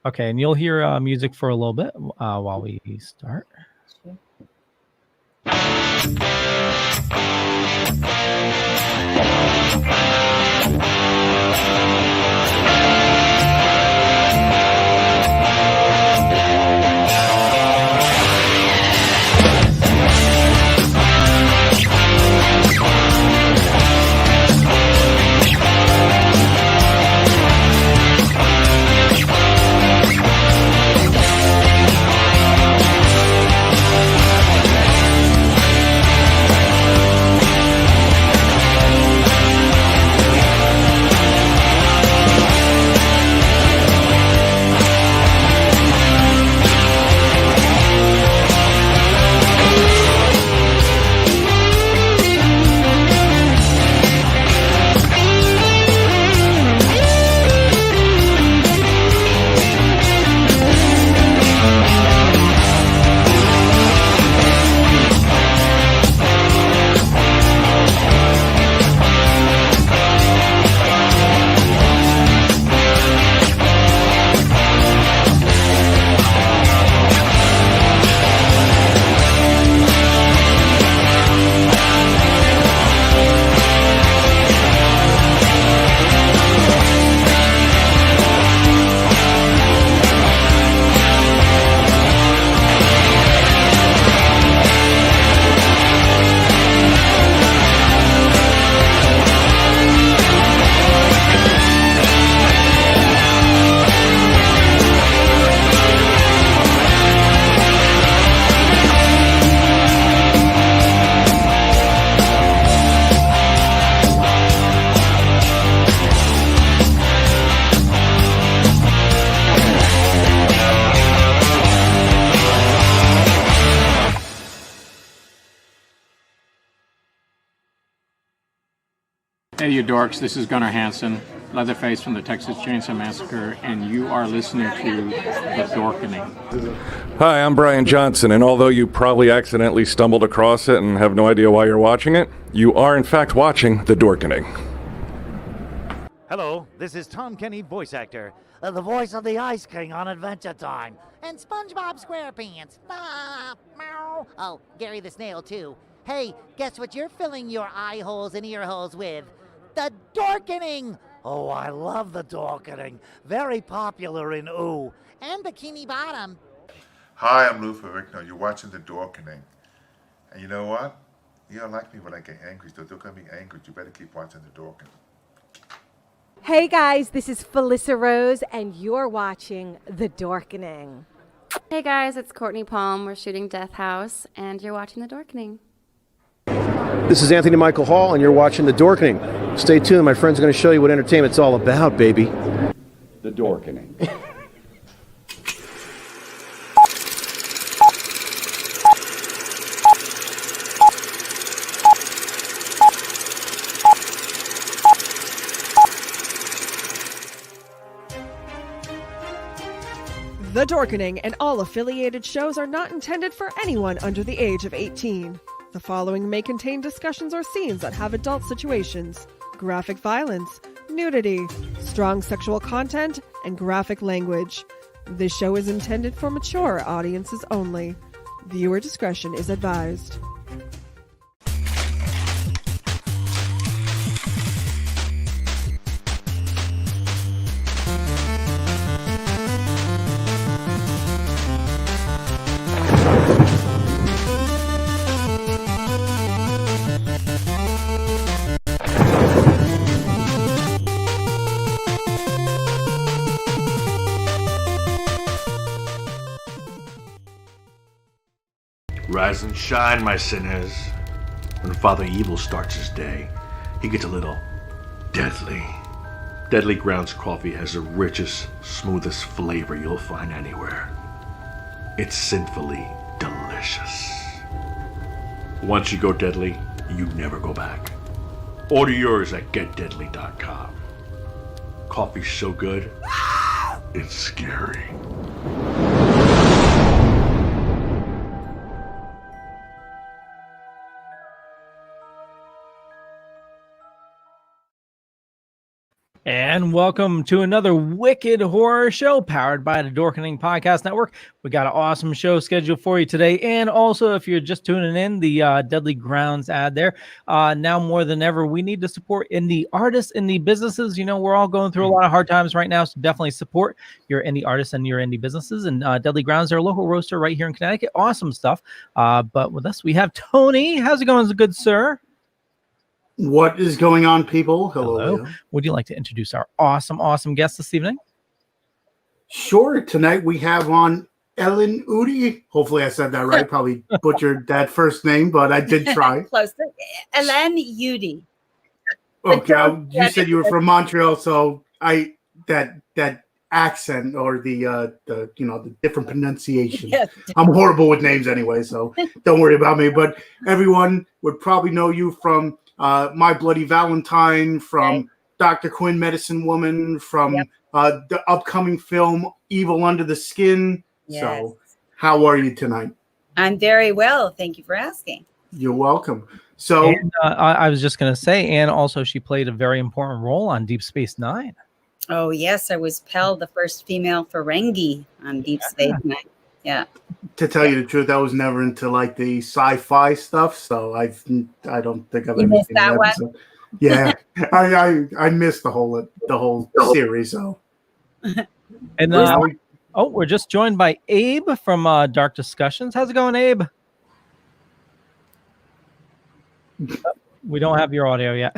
Okay, and you'll hear music for a little bit while we start. Hey, you dorks, this is Gunnar Hansen, Leatherface from the Texas Chainsaw Massacre, and you are listening to The Dorkening. Hi, I'm Brian Johnson, and although you probably accidentally stumbled across it and have no idea why you're watching it, you are in fact watching The Dorkening. Hello, this is Tom Kenny, voice actor, the voice of the Ice King on Adventure Time. And SpongeBob SquarePants. Ah, meow. Oh, Gary the Snail, too. Hey, guess what you're filling your eye holes and ear holes with? The Dorkening! Oh, I love The Dorkening. Very popular in Ooh. And Bikini Bottom. Hi, I'm Lou Ferrigno. You're watching The Dorkening. And you know what? You don't like me when I get angry, so don't get me angry. You better keep watching The Dorkening. Hey guys, this is Felissa Rose, and you're watching The Dorkening. Hey guys, it's Courtney Palm. We're shooting Death House, and you're watching The Dorkening. This is Anthony Michael Hall, and you're watching The Dorkening. Stay tuned. My friend's going to show you what entertainment's all about, baby. The Dorkening. The Dorkening and all affiliated shows are not intended for anyone under the age of 18. The following may contain discussions or scenes that have adult situations, graphic violence, nudity, strong sexual content, and graphic language. This show is intended for mature audiences only. Viewer discretion is advised. Rise and shine, my sinners. When Father Evil starts his day, he gets a little deadly. Deadly Grounds coffee has the richest, smoothest flavor you'll find anywhere. It's sinfully delicious. Once you go deadly, you never go back. Order yours at getdeadly.com. Coffee's so good, it's scary. And welcome to another wicked horror show powered by the Dorkening Podcast Network. We got an awesome show scheduled for you today. And also, if you're just tuning in, the Deadly Grounds ad there. Now more than ever, we need to support indie artists, indie businesses. You know, we're all going through a lot of hard times right now, so definitely support your indie artists and your indie businesses. And Deadly Grounds, they're a local roaster right here in Connecticut. Awesome stuff. But with us, we have Tony. How's it going, good sir? What is going on, people? Hello. Would you like to introduce our awesome guest this evening? Sure. Tonight we have on Helen Udy. Hopefully I said that right. Probably butchered that first name, but I did try. Close. Helene Udy. Okay. You said you were from Montreal, so that accent or the different pronunciation. Yes. I'm horrible with names anyway, so don't worry about me. But everyone would probably know you from My Bloody Valentine, from Dr. Quinn Medicine Woman, from the upcoming film Evil Under the Skin. Yes. So how are you tonight? I'm very well. Thank you for asking. You're welcome. So and, I was just going to say, and also she played a very important role on Deep Space Nine. Oh, yes. I was Pell, the first female Ferengi on Deep Space Nine. Yeah. To tell you the truth, I was never into like the sci-fi stuff, so I don't think I've ever seen that episode. Yeah, I missed the whole series. So, and we're just joined by Abe from Dark Discussions. How's it going, Abe? We don't have your audio yet.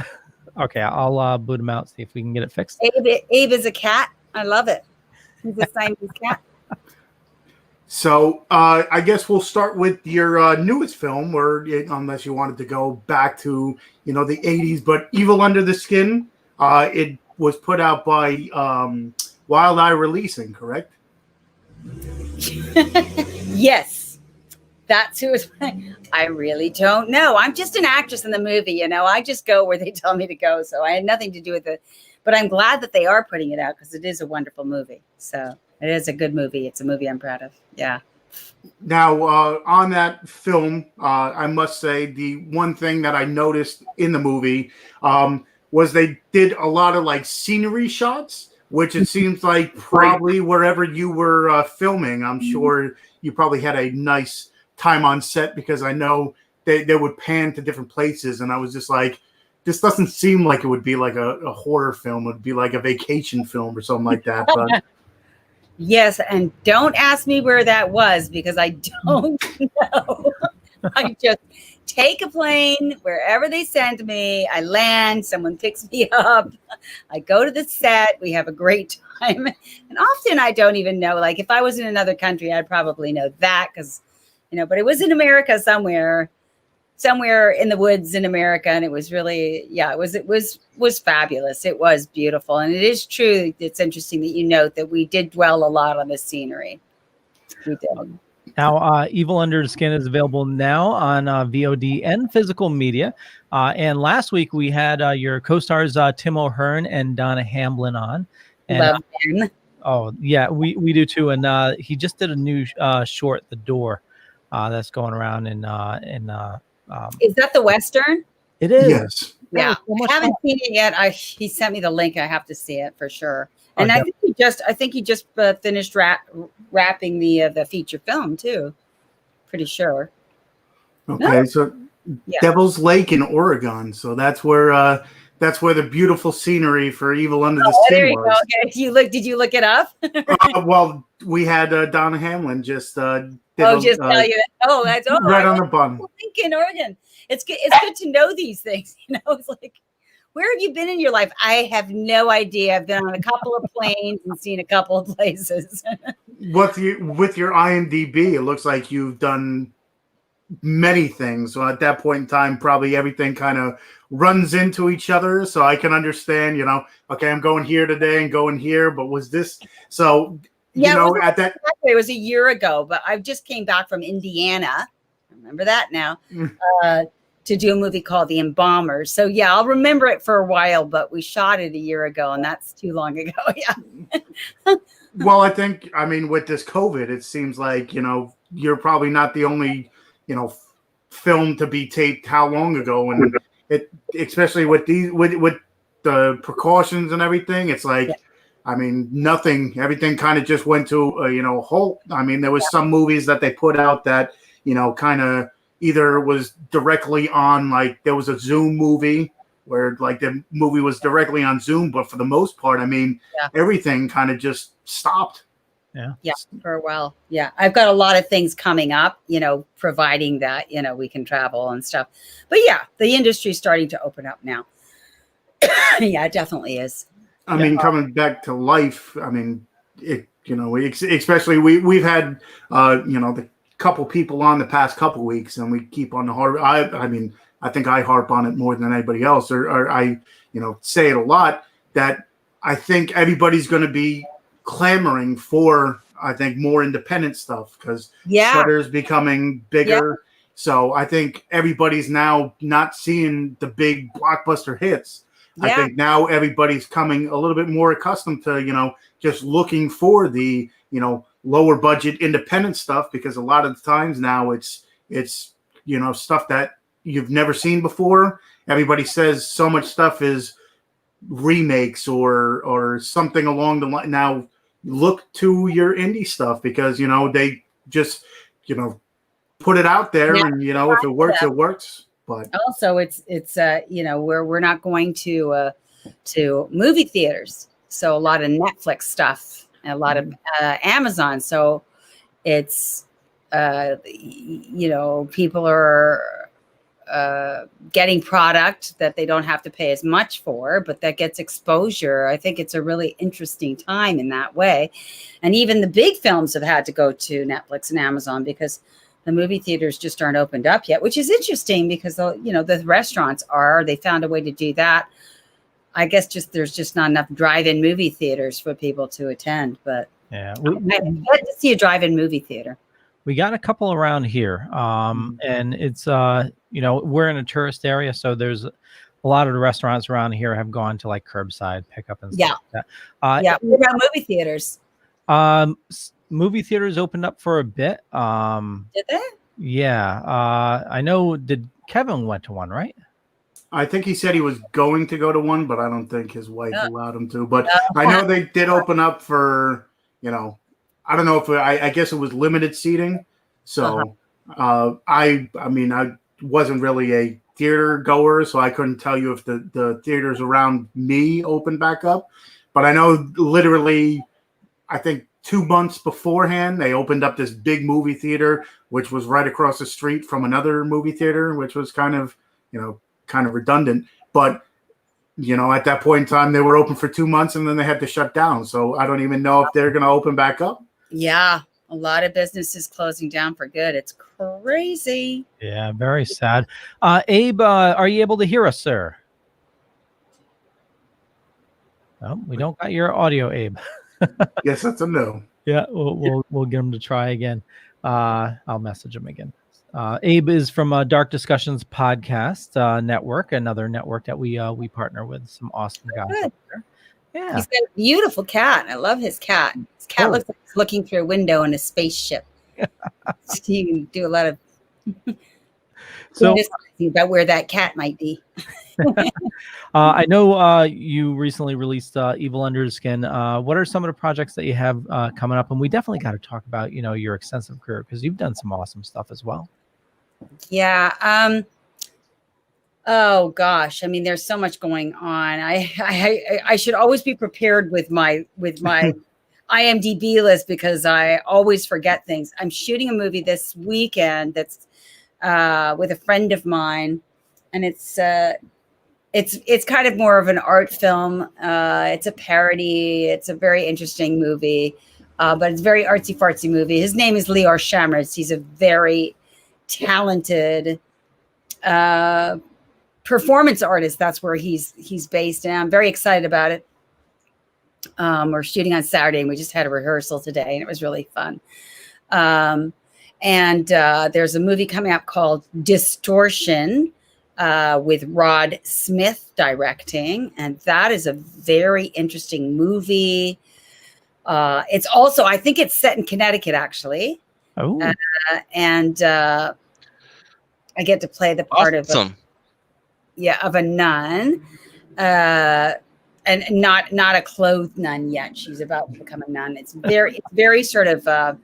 Okay, I'll boot him out, see if we can get it fixed. Abe is a cat. I love it. He's a Siamese cat. So I guess we'll start with your newest film, or unless you wanted to go back to the 80s, but Evil Under the Skin. It was put out by Wild Eye Releasing, correct? Yes, that's who it's. I really don't know. I'm just an actress in the movie, I just go where they tell me to go. So I had nothing to do with it, but I'm glad that they are putting it out because it is a wonderful movie. So it is a good movie. It's a movie I'm proud of. Yeah. Now, on that film, I must say the one thing that I noticed in the movie was they did a lot of like scenery shots, which it seems like probably wherever you were filming, I'm sure you probably had a nice time on set, because I know they would pan to different places. And I was just like, this doesn't seem like it would be like a horror film. It would be like a vacation film or something like that. But yes, and don't ask me where that was because I don't know. I just take a plane wherever they send me. I land, someone picks me up. I go to the set. We have a great time. And often I don't even know. Like if I was in another country, I'd probably know that because, but it was in America somewhere in the woods in America. And it was really, it was fabulous. It was beautiful. And it is true. It's interesting that you note that we did dwell a lot on the scenery. We did. Now, Evil Under the Skin is available now on VOD and physical media. And last week we had your co-stars Tim O'Hearn and Donna Hamblin on. And, love him. Oh, yeah, we do too. And he just did a new short, The Door, that's going around in is that the Western? It is. Yes. Yeah. I haven't seen it yet. He sent me the link. I have to see it for sure. And I think he just finished wrapping the feature film too. Pretty sure. Okay, no? So Devil's Lake in Oregon. So that's where the beautiful scenery for Evil Under the Skin there you was. Go. Okay. Did you look it up? Well, we had Donna Hamlin just tell you that. Oh, that's right on the bun. In Oregon, it's good. It's good to know these things. It's like, where have you been in your life? I have no idea. I've been on a couple of planes and seen a couple of places. With your IMDb, it looks like you've done many things. So at that point in time, probably everything kind of runs into each other. So I can understand, okay, I'm going here today and going here, but was this so? At that it was a year ago, but I just came back from Indiana. Remember that now. To do a movie called The Embalmers. So yeah, I'll remember it for a while, but we shot it a year ago and that's too long ago. Yeah. Well, I mean, with this COVID, it seems like, you're probably not the only, film to be taped how long ago. And it, especially with the precautions and everything, it's like, I mean, nothing. Everything kind of just went to a halt. I mean, there was some movies that they put out that kind of either was directly on, like there was a Zoom movie where like the movie was directly on Zoom, but for the most part, I mean, everything kind of just stopped. Yeah, for a while. Yeah, I've got a lot of things coming up, providing that, we can travel and stuff. But yeah, the industry's starting to open up now. Yeah, it definitely is. I mean, coming back to life, I mean, especially we've had, the couple people on the past couple weeks, and we keep on the hard. I mean, I think I harp on it more than anybody else, or I, say it a lot, that I think everybody's going to be clamoring for, I think, more independent stuff because Shudder's becoming bigger. So I think everybody's now not seeing the big blockbuster hits. I think now everybody's coming a little bit more accustomed to, just looking for the, lower budget independent stuff, because a lot of the times now it's stuff that you've never seen before. Everybody says so much stuff is remakes or something along the line. Now look to your indie stuff, because they just put it out there, and if it works, it works. But also it's we're not going to movie theaters, so a lot of Netflix stuff, a lot of Amazon, so it's people are getting product that they don't have to pay as much for, but that gets exposure. I think it's a really interesting time in that way. And even the big films have had to go to Netflix and Amazon because the movie theaters just aren't opened up yet, which is interesting because, the restaurants they found a way to do that. I guess there's just not enough drive-in movie theaters for people to attend, but I'd like to see a drive-in movie theater. We got a couple around here, and it's we're in a tourist area, so there's a lot of the restaurants around here have gone to like curbside pickup and stuff like that. What about movie theaters? Movie theaters opened up for a bit. Did they? Yeah, I know. Did Kevin went to one, right? I think he said he was going to go to one, but I don't think his wife allowed him to. But I know they did open up for, I don't know if I guess it was limited seating. So I mean, I wasn't really a theater goer, so I couldn't tell you if the theaters around me opened back up. But I know literally, I think 2 months beforehand, they opened up this big movie theater, which was right across the street from another movie theater, which was kind of redundant. But, at that point in time, they were open for 2 months and then they had to shut down. So I don't even know if they're going to open back up. Yeah. A lot of businesses closing down for good. It's crazy. Yeah. Very sad. Abe, are you able to hear us, sir? Oh, we don't got your audio, Abe. Yes, that's a no. Yeah, we'll get him to try again. I'll message him again. Abe is from Dark Discussions Podcast Network, another network that we partner with. Some awesome guys out there. Yeah, he's got a beautiful cat. I love his cat. His cat looks like he's looking through a window in a spaceship. So you can do a lot of about where that cat might be. I know you recently released Evil Under the Skin. What are some of the projects that you have coming up? And we definitely got to talk about, your extensive career, because you've done some awesome stuff as well. Yeah. Oh gosh. I mean, there's so much going on. I should always be prepared with my IMDb list, because I always forget things. I'm shooting a movie this weekend that's with a friend of mine, and it's kind of more of an art film. It's a parody. It's a very interesting movie, but it's a very artsy fartsy movie. His name is Lior Shamritz. He's a very talented performance artist. That's where he's based, and I'm very excited about it. We're shooting on Saturday, and we just had a rehearsal today, and it was really fun. And there's a movie coming up called Distortion with Rod Smith directing, and that is a very interesting movie. It's also, I think it's set in Connecticut, actually. Oh. And I get to play the part of a nun. and not a clothed nun yet. She's about to become a nun. It's very sort of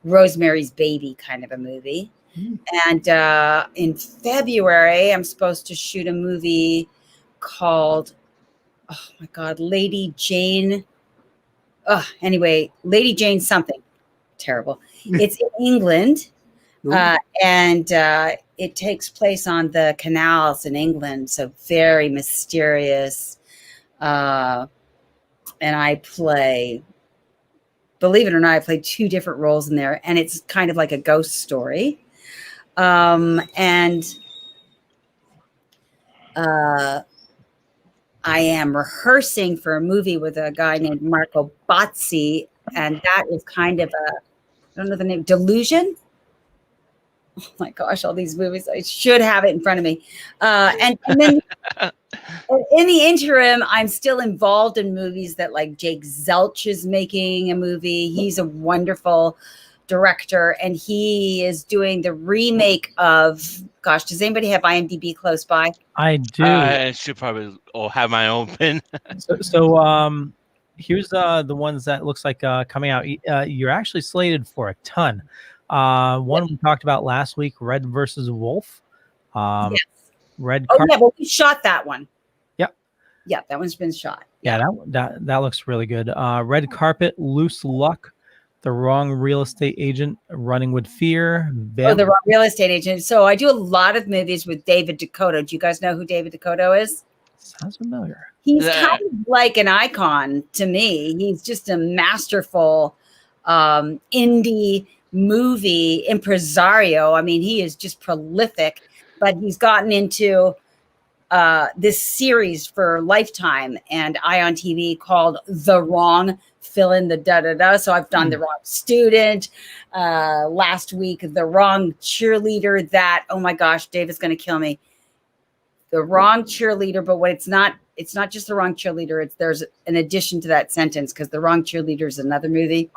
Rosemary's Baby kind of a movie. And in February, I'm supposed to shoot a movie called, oh my God, Lady Jane. Anyway, Lady Jane something. Terrible. It's in England. And it takes place on the canals in England. So very mysterious. And I play, believe it or not, I play 2 different roles in there. And it's kind of like a ghost story. And I am rehearsing for a movie with a guy named Marco Bazzi, and that is kind of I don't know the name, Delusion. Oh my gosh, all these movies. I should have it in front of me. And then in the interim, I'm still involved in movies that like Jake Zelch is making a movie. He's a wonderful director, and he is doing the remake of, gosh, does anybody have IMDb close by? I do. I should probably have my own pin. So here's the ones that looks like coming out. You're actually slated for a ton. One we talked about last week, Red versus Wolf. Yes. Red. Yeah, well, we shot that one. Yep. Yeah, that one's been shot. Yeah, that looks really good. Red Carpet, Loose Luck, The Wrong Real Estate Agent, Running with Fear. The Wrong Real Estate Agent. So I do a lot of movies with David Dakota. Do you guys know who David Dakota is? Sounds familiar. He's kind of like an icon to me. He's just a masterful indie movie impresario. I mean, he is just prolific, but he's gotten into this series for Lifetime and Ion TV called The Wrong, fill in the da-da-da. So I've done The Wrong Student. Last week, The Wrong Cheerleader. That, oh my gosh, Dave is going to kill me. The Wrong Cheerleader, but what it's not just The Wrong Cheerleader. There's an addition to that sentence, because The Wrong Cheerleader is another movie.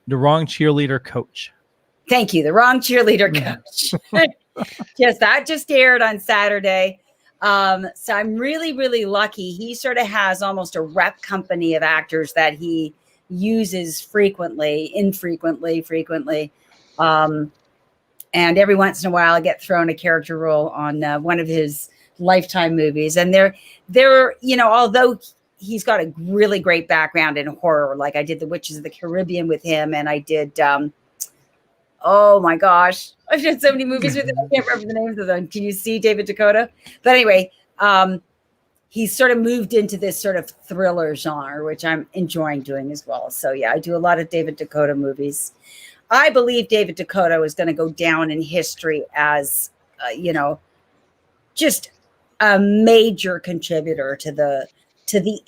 The Wrong Cheerleader Coach. Thank you. The Wrong Cheerleader Coach. Yes, that just aired on Saturday. So I'm really, really lucky. He sort of has almost a rep company of actors that he uses infrequently, frequently. And every once in a while I get thrown a character role on one of his Lifetime movies. And they're, although he's got a really great background in horror, like I did The Witches of the Caribbean with him, and I did, oh my gosh, I've done so many movies with him. I can't remember the names of them. Can you see David Dakota? But anyway, he's sort of moved into this sort of thriller genre, which I'm enjoying doing as well. So yeah, I do a lot of David Dakota movies. I believe David Dakota is going to go down in history as, just a major contributor to the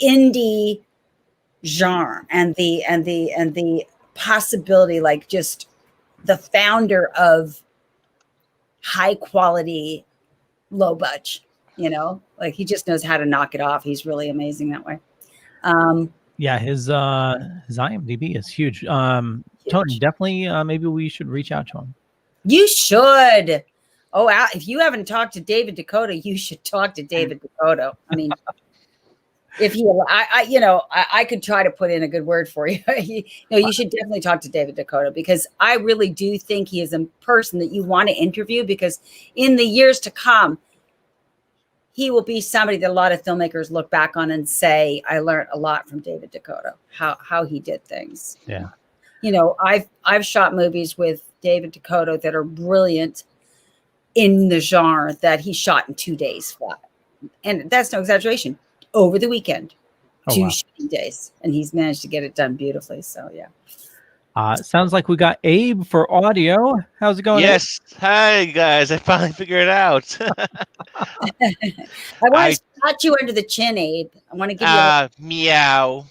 indie genre and the possibility, like just the founder of high quality, low budget, like he just knows how to knock it off. He's really amazing that way. Yeah, his IMDb is huge. Tony, definitely maybe we should reach out to him. You should. Oh, if you haven't talked to David Dakota, you should talk to David Dakota. I mean, if I could try to put in a good word for you. You should definitely talk to David Dakota, because I really do think he is a person that you want to interview, because in the years to come, he will be somebody that a lot of filmmakers look back on and say, I learned a lot from David Dakota, how he did things. Yeah. I've shot movies with David Dakota that are brilliant in the genre that he shot in 2 days flat. And that's no exaggeration. Over the weekend, 2 shooting days, and he's managed to get it done beautifully. So yeah. Sounds like we got Abe for audio. How's it going? Yes. Abe? Hi guys. I finally figured it out. I want to touch you under the chin, Abe. I want to give you meow.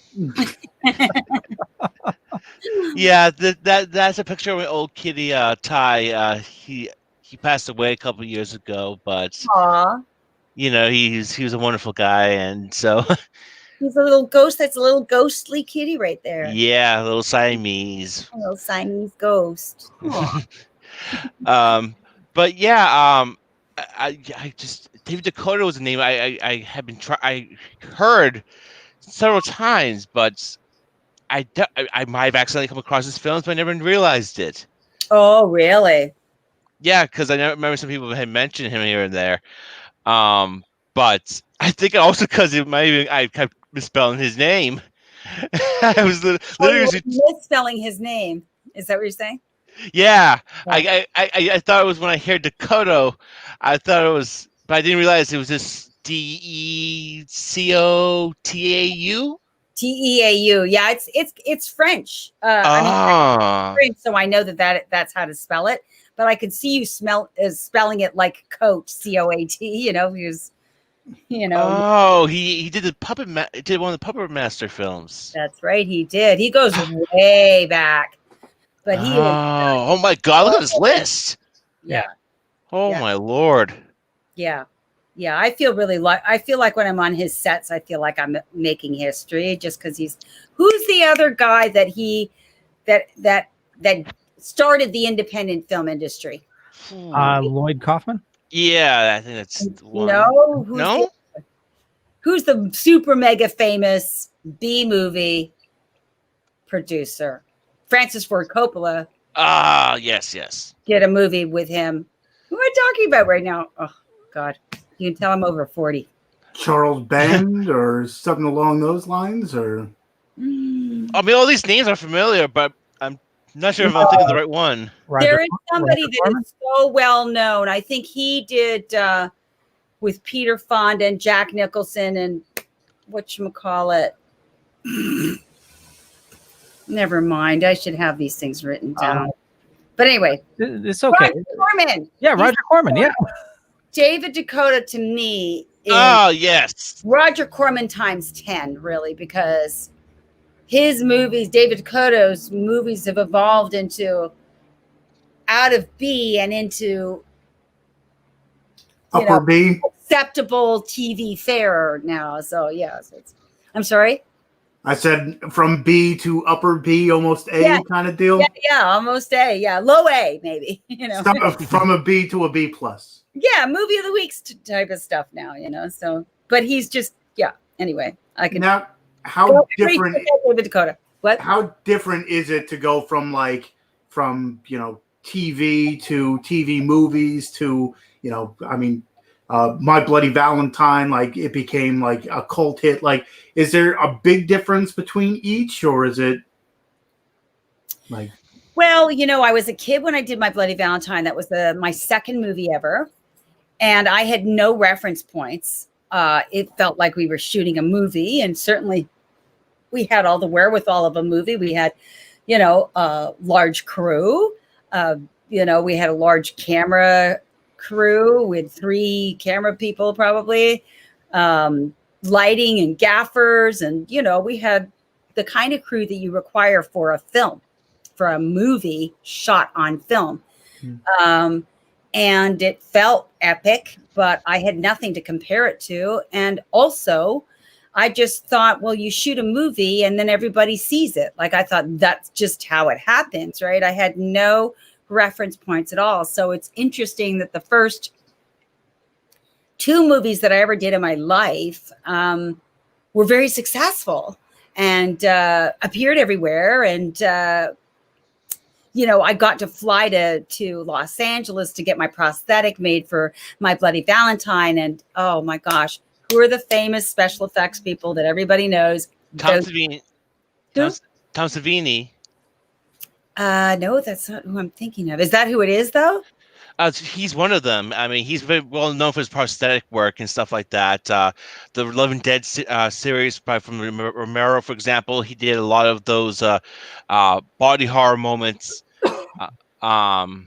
Yeah, that's a picture of my old kitty Ty. He passed away a couple years ago, but Aww. He was a wonderful guy, and so he's a little ghost. That's a little ghostly kitty right there. Yeah, a little Siamese. A little Siamese ghost. But yeah, I just David Dakota was a name I had been I heard several times, but I might have accidentally come across his films, but I never realized it. Oh, really? Yeah, because I remember some people had mentioned him here and there. But I think also because I kept misspelling his name. I was literally misspelling his name. Is that what you're saying? Yeah, I thought it was when I heard Dakota, I thought it was, but I didn't realize it was this Decotaau. Teau. Yeah, it's French. I mean, French, so I know that's how to spell it. But I could see you spelling it like coat, Coat. You know, because Oh, he did did one of the Puppet Master films. That's right, he did. He goes way back. But he oh my God! Look at this list. Yeah. Oh my Lord. Yeah. Yeah, I feel like when I'm on his sets, I feel like I'm making history just because who's the other guy that started the independent film industry? Lloyd Kaufman? Yeah, I think that's the one. No? Who's the super mega famous B movie producer? Francis Ford Coppola. Yes. Did a movie with him. Who am I talking about right now? Oh, God. You can tell I'm over 40. Charles Band or something along those lines, or I mean, all these names are familiar, but I'm not sure if I'm thinking of the right one. There is somebody that is so well known. I think he did with Peter Fonda and Jack Nicholson and whatchamacallit. Never mind. I should have these things written down. But anyway, it's okay. Roger Corman. Yeah, Roger Corman. Yeah. David Dakota to me is yes. Roger Corman times 10, really, because his movies, David Dakota's movies, have evolved into out of B and into upper B, acceptable TV fare now. So I'm sorry. I said from B to upper B, almost A kind of deal. Yeah, almost A. Yeah, low A maybe. From a B to a B plus. Yeah, movie of the week type of stuff now. So, but he's just Anyway, I can now. How different? David Dakota. What? How different is it to go from TV to TV movies to My Bloody Valentine, like it became like a cult hit. Like, is there a big difference between each, or is it like? Well, I was a kid when I did My Bloody Valentine. That was my second movie ever, and I had no reference points. It felt like we were shooting a movie, and certainly we had all the wherewithal of a movie. We had, a large crew. We had a large camera crew with 3 camera people probably, lighting and gaffers, and we had the kind of crew that you require for a movie shot on film. And it felt epic, but I had nothing to compare it to. And also I just thought, well, you shoot a movie and then everybody sees it. Like, I thought that's just how it happens, right? I had no reference points at all. So it's interesting that the first 2 movies that I ever did in my life were very successful and appeared everywhere. And, I got to fly to Los Angeles to get my prosthetic made for My Bloody Valentine. And oh my gosh, who are the famous special effects people that everybody knows? Tom Savini. Tom Savini. No, that's not who I'm thinking of. Is that who it is, though? He's one of them. I mean, he's very well known for his prosthetic work and stuff like that. The Love and Dead series from Romero, for example, he did a lot of those body horror moments. If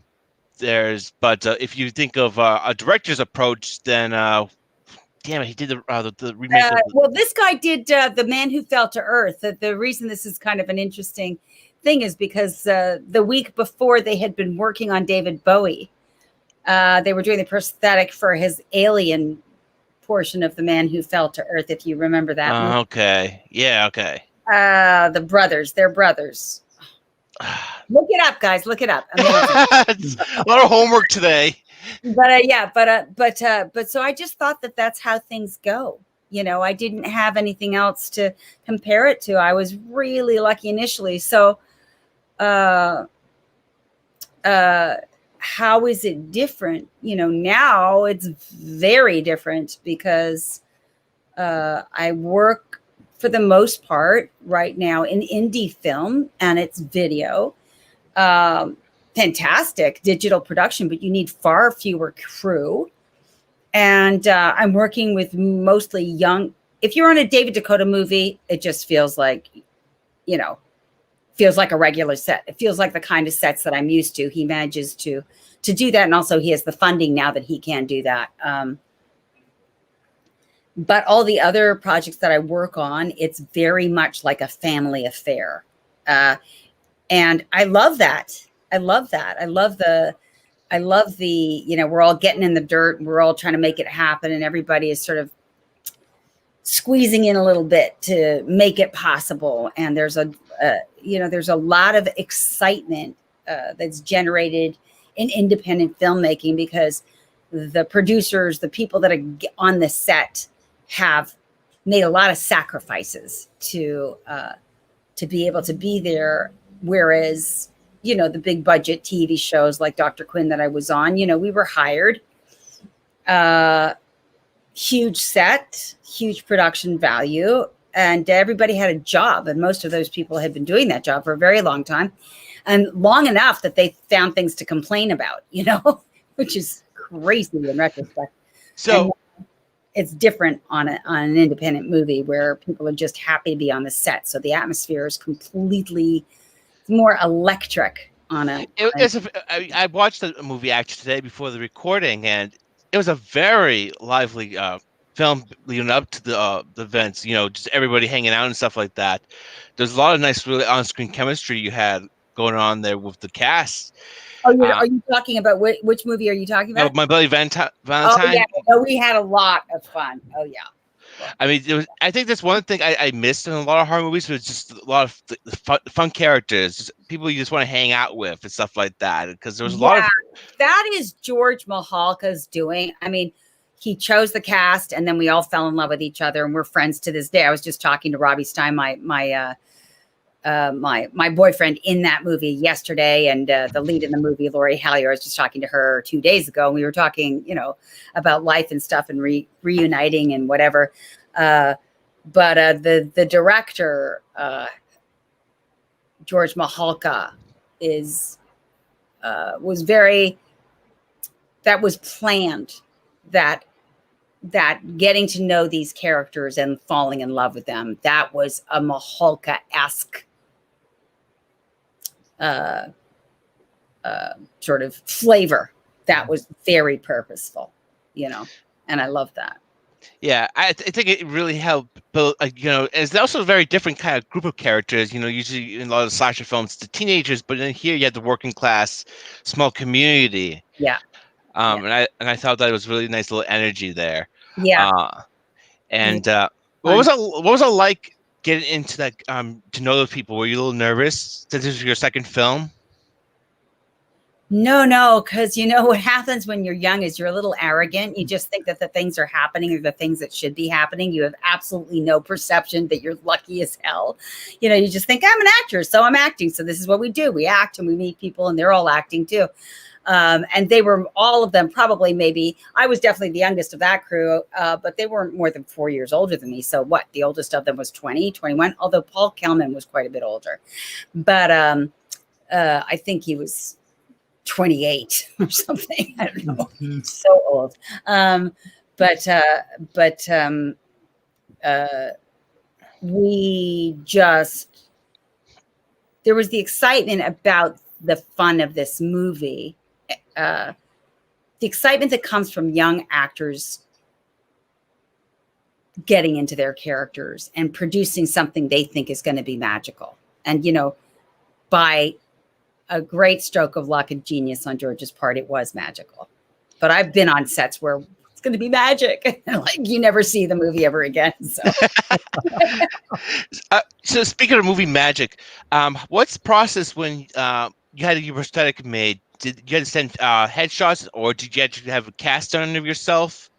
you think of a director's approach, then damn it, he did the remake. Well, this guy did The Man Who Fell to Earth. The reason this is kind of an interesting thing is because the week before they had been working on David Bowie. They were doing the prosthetic for his alien portion of The Man Who Fell to Earth, if you remember that movie. Okay. Yeah, okay. The brothers. They're brothers. Look it up, guys. Look it up. A lot of homework today. But so I just thought that that's how things go. I didn't have anything else to compare it to. I was really lucky initially. So, how is it different? Now it's very different because I work for the most part right now in indie film, and it's video. Fantastic digital production, but you need far fewer crew. And I'm working with mostly young. If you're on a David Dakota movie, it just feels like, feels like a regular set. It feels like the kind of sets that I'm used to. He manages to do that. And also he has the funding now that he can do that. But all the other projects that I work on, it's very much like a family affair. And I love that. I love the, we're all getting in the dirt and we're all trying to make it happen. And everybody is sort of squeezing in a little bit to make it possible. And there's a lot of excitement that's generated in independent filmmaking because the producers, the people that are on the set have made a lot of sacrifices to be able to be there. Whereas, the big budget TV shows like Dr. Quinn that I was on, we were hired, huge set, huge production value, and everybody had a job. And most of those people had been doing that job for a very long time, and long enough that they found things to complain about, which is crazy in retrospect. So it's different on an independent movie where people are just happy to be on the set. So the atmosphere is completely more electric on it. I watched the movie actually today before the recording, and it was a very lively film leading up to the events. Just everybody hanging out and stuff like that. There's a lot of nice, really on-screen chemistry you had going on there with the cast. Oh, are you talking about which movie are you talking about? My Bloody Valentine. Oh yeah, no, we had a lot of fun. Oh yeah. I mean, I think that's one thing I missed in a lot of horror movies was just a lot of the fun characters, just people you just want to hang out with and stuff like that. Because there was a lot of that is George Mahalka's doing. I mean, he chose the cast, and then we all fell in love with each other, and we're friends to this day. I was just talking to Robbie Stein, my boyfriend in that movie yesterday, and the lead in the movie, Lori Hallier. I was just talking to her 2 days ago, and we were talking, about life and stuff and reuniting and whatever. But the director, George Mahalka, that was planned, that getting to know these characters and falling in love with them, that was a Mahalka-esque sort of flavor that was very purposeful, and I love that. Yeah, I think it really helped build, it's also a very different kind of group of characters. Usually in a lot of slasher films, the teenagers, but in here you had the working class, small community. Yeah. And I thought that was really nice little energy there. Yeah. What was it like getting into that, to know those people? Were you a little nervous since this was your second film? No, because what happens when you're young is you're a little arrogant. You just think that the things are happening are the things that should be happening. You have absolutely no perception that you're lucky as hell. You just think, I'm an actor, so I'm acting. So this is what we do. We act and we meet people, and they're all acting too. And they were, all of them, probably maybe, I was definitely the youngest of that crew, but they weren't more than 4 years older than me. So the oldest of them was 20, 21, although Paul Kelman was quite a bit older. But I think he was 28 or something. I don't know. So old. There was the excitement about the fun of this movie. The excitement that comes from young actors getting into their characters and producing something they think is going to be magical. And, by a great stroke of luck and genius on George's part, it was magical. But I've been on sets where it's going to be magic. Like you never see the movie ever again. So, so speaking of movie magic, what's the process when you had your prosthetic made did you had to send headshots, or did you have to have a cast done of yourself?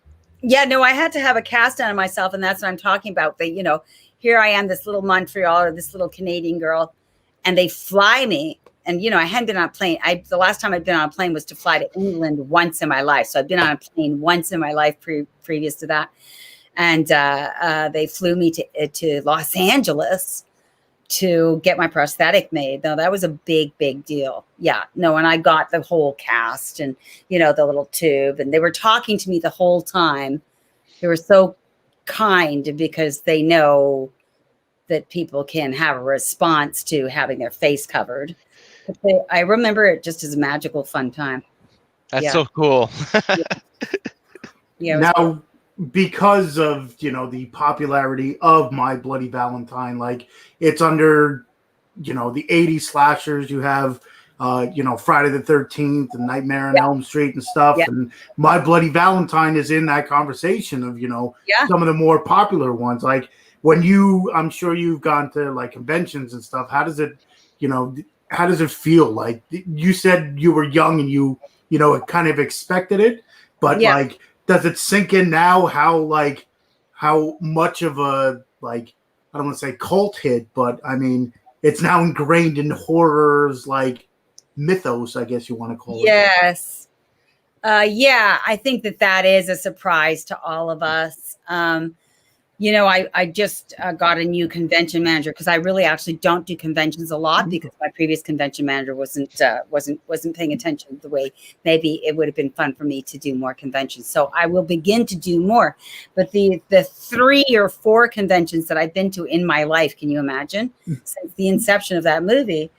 Yeah, no, I had to have a cast done of myself, and that's what I'm talking about. They, here I am, this little Montreal or this little Canadian girl, and they fly me. And, I hadn't been on a plane. The last time I'd been on a plane was to fly to England once in my life. So I've been on a plane once in my life previous to that. And they flew me to Los Angeles to get my prosthetic made. Now, that was a big, big deal. Yeah, no, and I got the whole cast and, the little tube. And they were talking to me the whole time. They were so kind because they know that people can have a response to having their face covered. But I remember it just as a magical, fun time. That's so cool. Yeah. Now, cool. Because of the popularity of My Bloody Valentine, like it's under the 80s slashers. You have Friday the 13th and Nightmare on Elm Street and stuff. Yeah. And My Bloody Valentine is in that conversation of some of the more popular ones. Like when I'm sure you've gone to like conventions and stuff. How does it feel? Like you said you were young and you kind of expected it, but like, does it sink in now how much of a, like, I don't want to say cult hit, but I mean, it's now ingrained in horrors, like mythos, I guess you want to call it. Yes. Yeah, I think that is a surprise to all of us. I just got a new convention manager because I really actually don't do conventions a lot because my previous convention manager wasn't paying attention the way maybe it would have been fun for me to do more conventions. So I will begin to do more. But the 3 or 4 conventions that I've been to in my life, can you imagine, since the inception of that movie,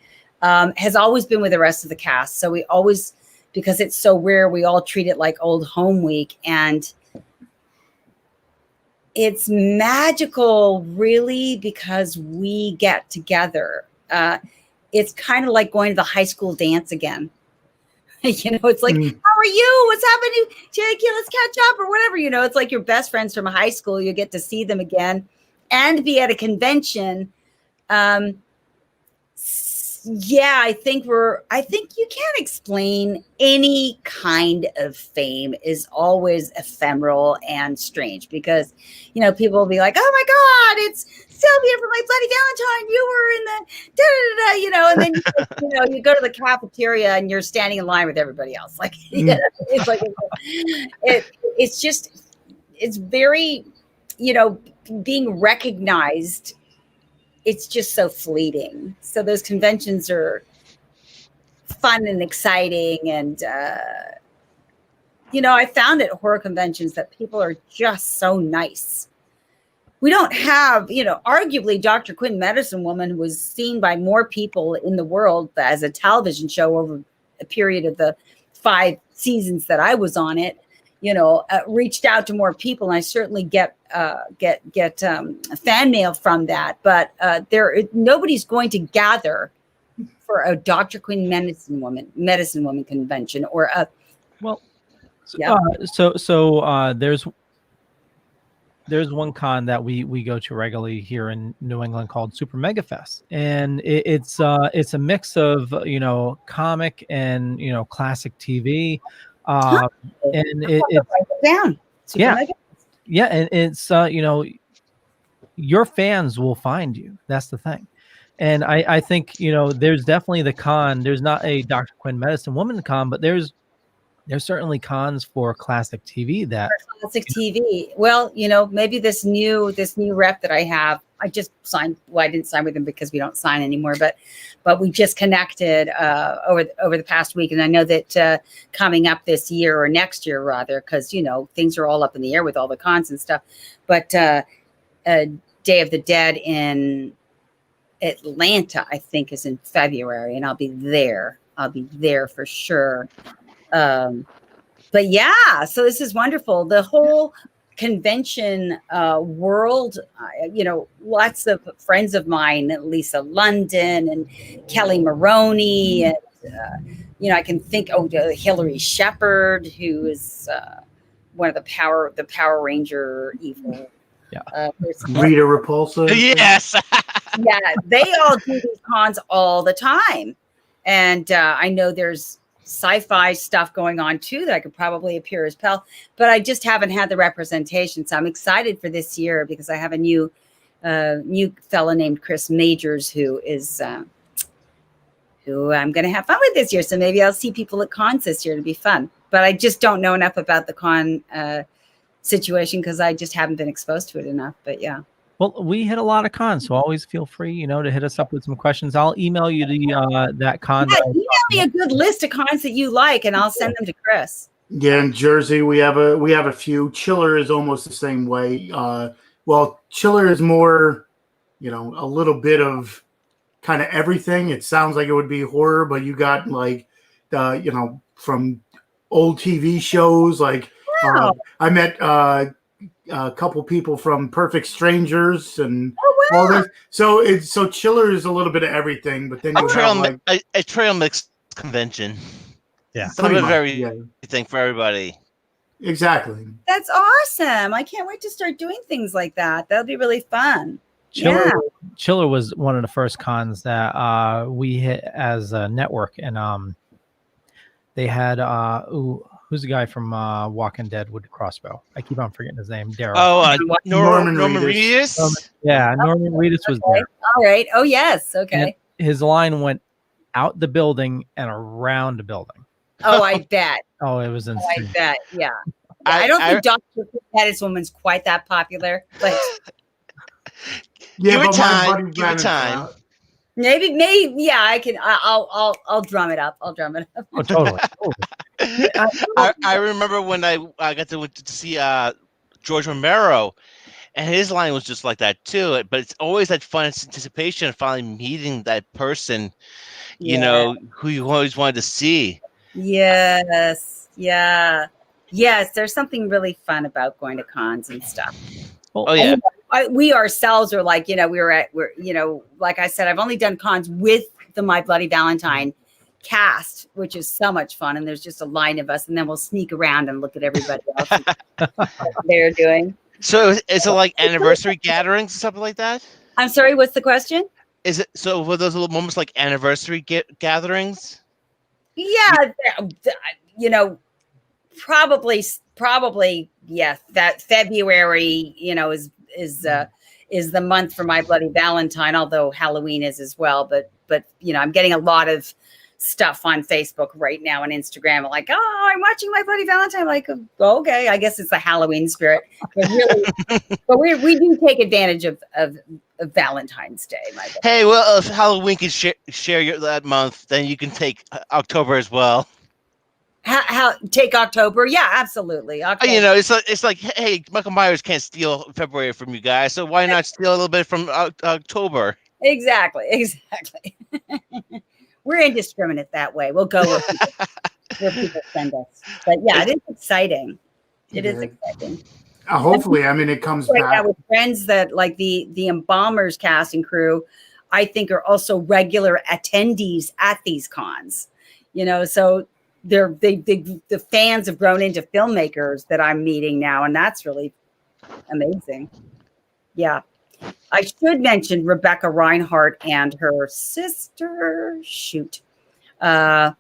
has always been with the rest of the cast. So we always, because it's so rare, we all treat it like old home week. And it's magical, really, because we get together. It's kind of like going to the high school dance again. It's like, how are you? What's happening? Jake, let's catch up or whatever. It's like your best friends from high school. You get to see them again and be at a convention. Yeah, I think you can't explain any kind of fame is always ephemeral and strange because, people will be like, oh my God, it's Sylvia from My Bloody Valentine. You were in the and then, you go to the cafeteria and you're standing in line with everybody else. Like, it's like, it's very, being recognized. It's just so fleeting. So those conventions are fun and exciting. And, I found at horror conventions that people are just so nice. We don't have, arguably Dr. Quinn Medicine Woman was seen by more people in the world as a television show over a period of the 5 seasons that I was on it. Reached out to more people, and I certainly get fan mail from that. But nobody's going to gather for a Dr. Quinn Medicine Woman convention or a. Well, yeah. There's one con that we go to regularly here in New England called Super Mega Fest, and it's a mix of comic and classic TV. And it's down. And it's your fans will find you. That's the thing. And I think there's definitely the con. There's not a Dr. Quinn Medicine Woman con, but there's certainly cons for classic TV classic TV. Well, maybe this new rep that I have, I just signed. Well, I didn't sign with him because we don't sign anymore, but we just connected over the past week. And I know that coming up this year or next year rather, because, things are all up in the air with all the cons and stuff. But Day of the Dead in Atlanta, I think, is in February, and I'll be there. I'll be there for sure. But yeah, so this is wonderful. The whole convention world, lots of friends of mine, Lisa London and Kelly Maroney, and I can think Hillary Shepard, who is one of the Power Ranger evil. Rita Repulsa. Yes. Yeah, they all do these cons all the time, and I know there's sci-fi stuff going on too that I could probably appear as Pell, but I just haven't had the representation. So I'm excited for this year because I have a new fella named Chris Majors who I'm going to have fun with this year. So maybe I'll see people at cons this year to be fun. But I just don't know enough about the con situation because I just haven't been exposed to it enough. But yeah. Well, we hit a lot of cons, so always feel free, to hit us up with some questions. I'll email you that con. Yeah, email me a good list of cons that you like, and I'll send them to Chris. Yeah, in Jersey we have a few. Chiller is almost the same way. Well, Chiller is more, a little bit of kind of everything. It sounds like it would be horror, but you got like from old TV shows. Like I met a couple people from Perfect Strangers and all this. So Chiller is a little bit of everything, but then a trail mix convention. Yeah, some of everything for everybody. Exactly. That's awesome. I can't wait to start doing things like that. That'll be really fun. Chiller was one of the first cons that we hit as a network, and they had who's the guy from Walking Dead with the crossbow? I keep on forgetting his name. Daryl. Oh, Norman Reedus. Norman Reedus was there. All right. Oh yes. Okay. And his line went out the building and around the building. Oh, I bet. Oh, it was insane. I bet. Yeah. I don't think Dr. Medicine Woman's quite that popular, but give it time. Give it time. Maybe. Yeah, I can. I'll drum it up. Oh, totally. I remember when I got to see George Romero, and his line was just like that too. But it's always that fun anticipation of finally meeting that person, who you always wanted to see. Yes. Yeah. Yes. There's something really fun about going to cons and stuff. Oh yeah. We ourselves are like, like I said, I've only done cons with the My Bloody Valentine cast, which is so much fun. And there's just a line of us, and then we'll sneak around and look at everybody else what they're doing. So is it like anniversary gatherings, something like that? I'm sorry, what's the question? Is it so? Were those little moments like anniversary gatherings? Yeah, probably yes. That February, is the month for My Bloody Valentine, although Halloween is as well. But I'm getting a lot of stuff on Facebook right now and Instagram, like, oh, I'm watching My Bloody Valentine. Like, okay, I guess it's the Halloween spirit. But really, we do take advantage of Valentine's Day. Hey, well, if Halloween can share that month, then you can take October as well. How take October? Yeah, absolutely. October. It's like, hey, Michael Myers can't steal February from you guys, so why not steal a little bit from October? Exactly. We're indiscriminate that way. We'll go where people send us. But yeah, it is exciting. It is exciting. Hopefully, it comes back. Yeah, with friends that like the Embalmers cast and crew, I think are also regular attendees at these cons. So the fans have grown into filmmakers that I'm meeting now, and that's really amazing. Yeah. I should mention Rebecca Reinhardt and her sister. I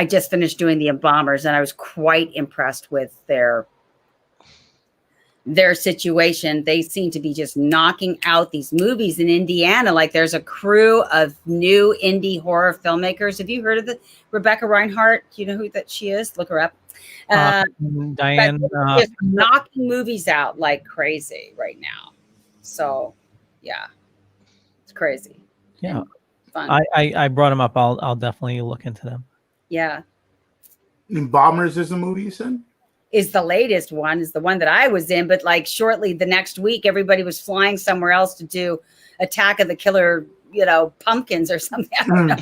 just finished doing the Embalmers, and I was quite impressed with their situation. They seem to be just knocking out these movies in Indiana. Like, there's a crew of new indie horror filmmakers. Have you heard of Rebecca Reinhardt? Do you know who that she is? Look her up. Diane. Just knocking movies out like crazy right now. So, yeah, it's crazy. Yeah, fun. I brought them up. I'll definitely look into them. Yeah. Bombers is the movie you said? Is the latest one, is the one that I was in, but like shortly the next week, everybody was flying somewhere else to do Attack of the Killer, Pumpkins or something. I don't know.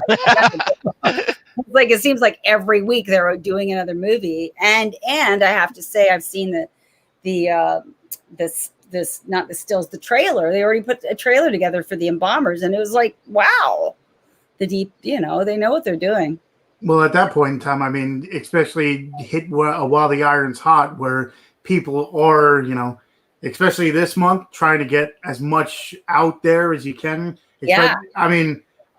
Like, it seems like every week they're doing another movie, and I have to say I've seen the trailer. They already put a trailer together for the Embalmers, and it was like, wow, they know what they're doing. Well, at that point in time, especially hit while the iron's hot, where people are, especially this month, trying to get as much out there as you can. Yeah.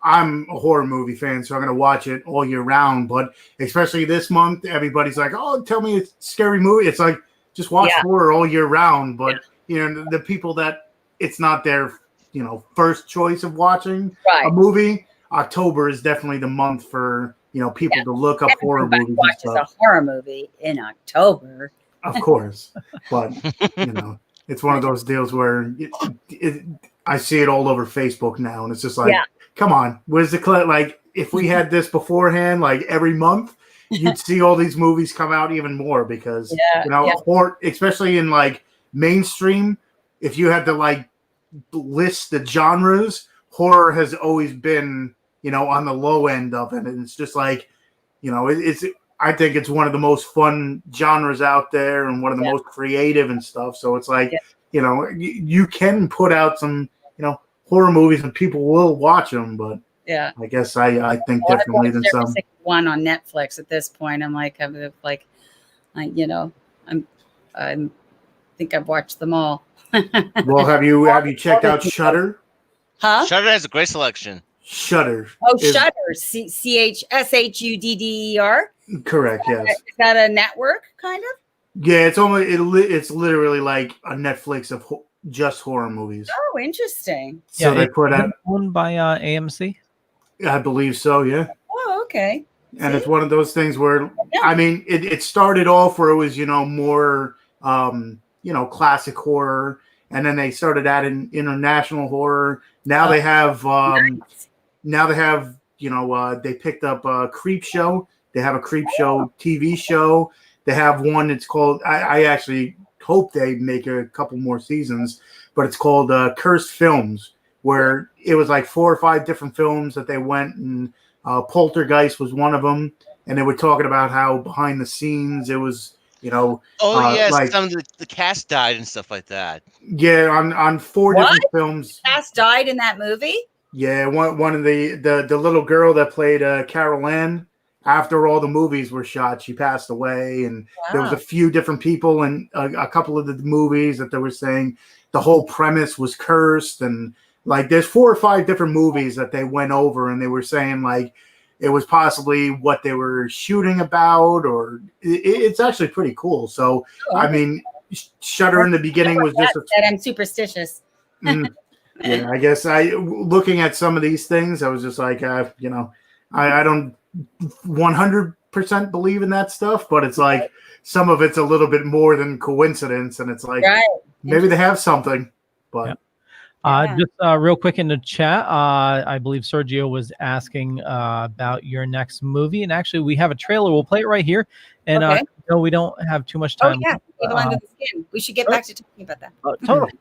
I'm a horror movie fan, so I'm going to watch it all year round. But especially this month, everybody's like, "Oh, tell me a scary movie." It's like just watch horror all year round. But the people that it's not their first choice of watching a movie, October is definitely the month for people to look up horror movies. Watches a horror movie in October, of course, but it's one of those deals where I see it all over Facebook now, and it's just like, come on, where's the like? If we had this beforehand, like every month, you'd see all these movies come out even more because horror, especially in like mainstream. If you had to like list the genres, horror has always been on the low end of it, and it's just like it's. I think it's one of the most fun genres out there and one of the most creative and stuff. So it's like you can put out some horror movies and people will watch them, but I guess I think differently than some. One on Netflix at this point. I'm like, I think I've watched them all. Well, have you checked out Shudder? Huh? Shudder has a great selection. Shudder. Oh, Shudder. CHSHUDDER. Correct. Yes. Is that a network kind of? Yeah, it's literally like a Netflix of just horror movies. Oh, interesting. So they put out owned by AMC. I believe so. Yeah. Oh, okay. And it's one of those things where I mean, it started off where it was more classic horror, and then they started adding international horror. Now they have they picked up Creep Show. They have a Creep Show TV show. They have one. It's called. I actually hope they make a couple more seasons, but it's called Cursed Films, where it was like 4 or 5 different films that they went and Poltergeist was one of them, and they were talking about how behind the scenes it was. Yes, like, some of the cast died and stuff like that. Yeah, on 4 different films. The cast died in that movie? Yeah, one of the little girl that played Carol Ann, after all the movies were shot, she passed away, and there was a few different people in a couple of the movies that they were saying the whole premise was cursed, and like there's 4 or 5 different movies that they went over, and they were saying like it was possibly what they were shooting about, or it's actually pretty cool. So, I mean, Shudder in the beginning was just that I'm superstitious. Yeah, I guess looking at some of these things, I was just like, I don't 100% believe in that stuff, but it's like some of it's a little bit more than coincidence, and it's like maybe they have something, but. Just real quick in the chat, I believe Sergio was asking about your next movie, and actually we have a trailer. We'll play it right here, and no, we don't have too much time. Oh yeah, Evil Under the Skin. We should get back to talking about that. Totally.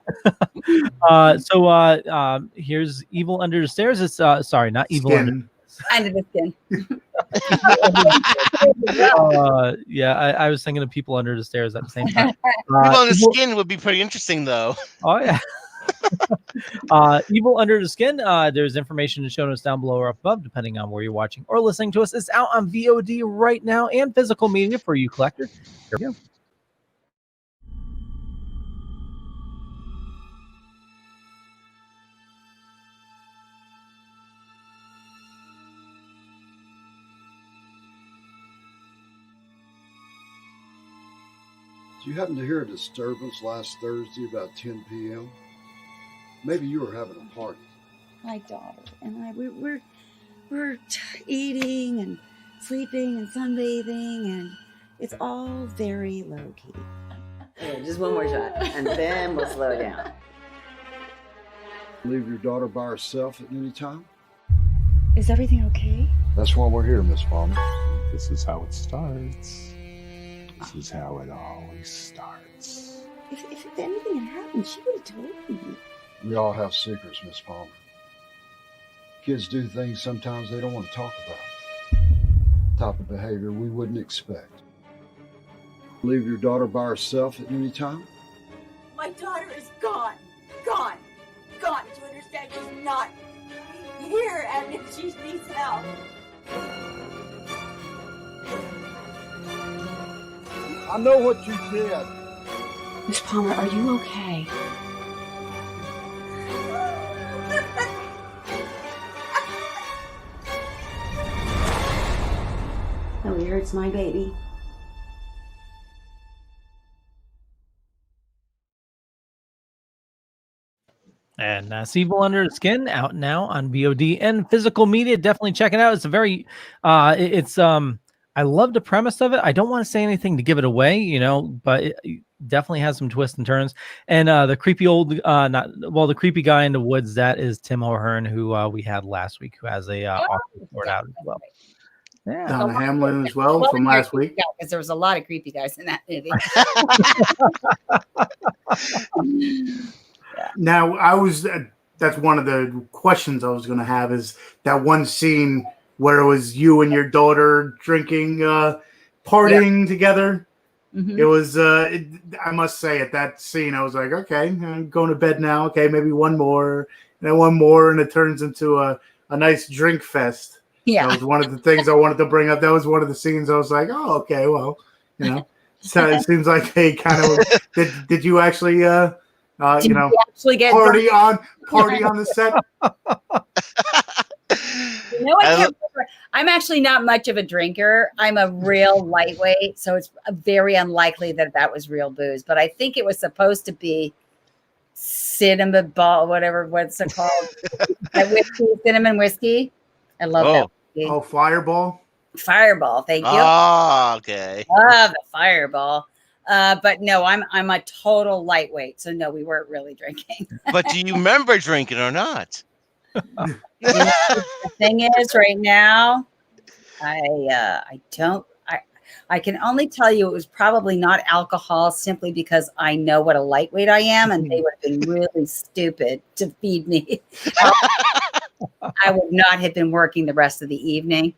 So here's Evil Under the Stairs. It's sorry, not Evil Skin. Under the Skin. I was thinking of People Under the Stairs at the same time. People Under the Skin would be pretty interesting, though. Oh yeah. Evil Under the Skin. There's information in the show notes down below or up above, depending on where you're watching or listening to us. It's out on VOD right now and physical media for you collectors. Here we go. Did you happen to hear a disturbance last Thursday about 10 p.m.? Maybe you were having a party. My daughter and I, we're eating and sleeping and sunbathing, and it's all very low key. Okay, just one more shot, and then we'll slow down. Leave your daughter by herself at any time? Is everything okay? That's why we're here, Miss Palmer. This is how it starts. This is how it always starts. If anything had happened, she would have told me. We all have secrets, Miss Palmer. Kids do things sometimes they don't want to talk about. Type of behavior we wouldn't expect. Leave your daughter by herself at any time? My daughter is gone. Gone. Gone. Do you understand? She's not here, and if she needs help. I know what you did. Miss Palmer, are you okay? here. It's my baby. And Evil Under the Skin out now on VOD and physical media. Definitely check it out. It's a very, I love the premise of it. I don't want to say anything to give it away, but it definitely has some twists and turns. And the creepy the creepy guy in the woods, that is Tim O'Hearn, who we had last week, who has a awful report out as well. Yeah, Donna Hamblin as well from last week. Because there was a lot of creepy guys in that movie. Now, that's one of the questions I was going to have, is that one scene where it was you and your daughter drinking, partying together. Mm-hmm. It was, I must say, at that scene, I was like, okay, I'm going to bed now. Okay, maybe one more, and then one more, and it turns into a nice drink fest. Yeah. That was one of the things I wanted to bring up. That was one of the scenes I was like, oh, okay, well, so it seems like they kind of, did you actually, actually get party on the set? I can't remember. I'm actually not much of a drinker. I'm a real lightweight, so it's very unlikely that was real booze. But I think it was supposed to be cinnamon ball, what's it called? That whiskey, cinnamon whiskey. I love that whiskey. Oh, Fireball. Fireball, thank you. Oh, okay. Love the Fireball. But no, I'm a total lightweight, so no, we weren't really drinking. But do you remember drinking or not? The thing is, right now, I don't. I can only tell you it was probably not alcohol, simply because I know what a lightweight I am, and they would have been really stupid to feed me. I would not have been working the rest of the evening.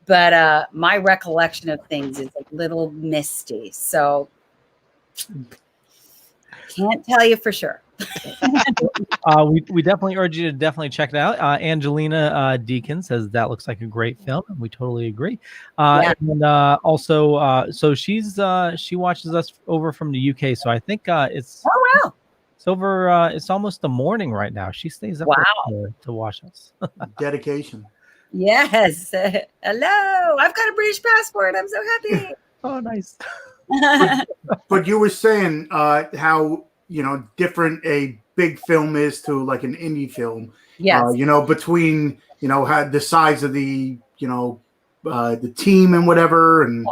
But my recollection of things is a little misty, so can't tell you for sure. We definitely urge you to definitely check it out. Angelina Deacon says that looks like a great film, and we totally agree. And also, so she watches us over from the UK, so I think it's it's over. It's almost the morning right now. She stays up to watch us. Dedication. Yes. Hello. I've got a British passport. I'm so happy. Oh, nice. But you were saying how different a big film is to like an indie film. Yes. Between how the size of the the team and whatever, and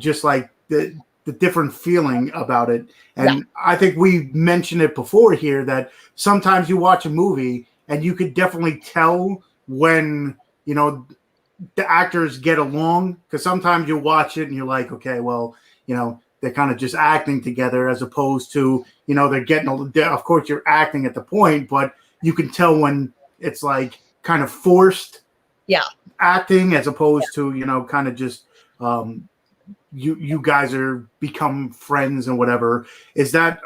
just like the different feeling about it. And I think we mentioned it before here that sometimes you watch a movie and you could definitely tell when the actors get along, because sometimes you watch it and you're like, okay, well, they're kind of just acting together, as opposed to, they're getting, of course you're acting at the point, but you can tell when it's like kind of forced acting, as opposed to, kind of just, you guys are become friends and whatever. Is that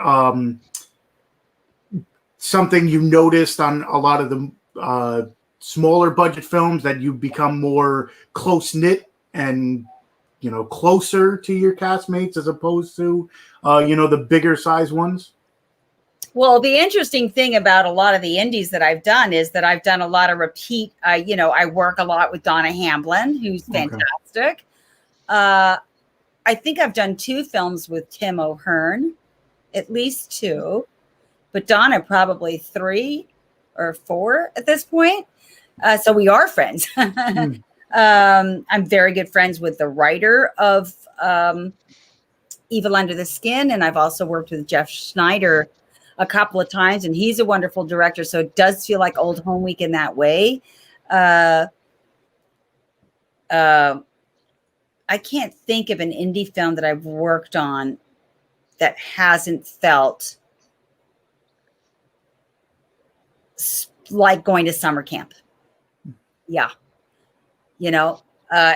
something you noticed on a lot of the smaller budget films, that you become more close knit and closer to your castmates, as opposed to the bigger size ones? Well, the interesting thing about a lot of the indies that I've done is that I've done a lot of repeat. I work a lot with Donna Hamblin, who's fantastic. I think I've done 2 films with Tim O'Hearn, at least 2, but Donna probably 3 or 4 at this point. So we are friends. I'm very good friends with the writer of Evil Under the Skin, and I've also worked with Jeff Schneider a couple of times, and he's a wonderful director. So it does feel like Old Home Week in that way. I can't think of an indie film that I've worked on that hasn't felt like going to summer camp. Yeah.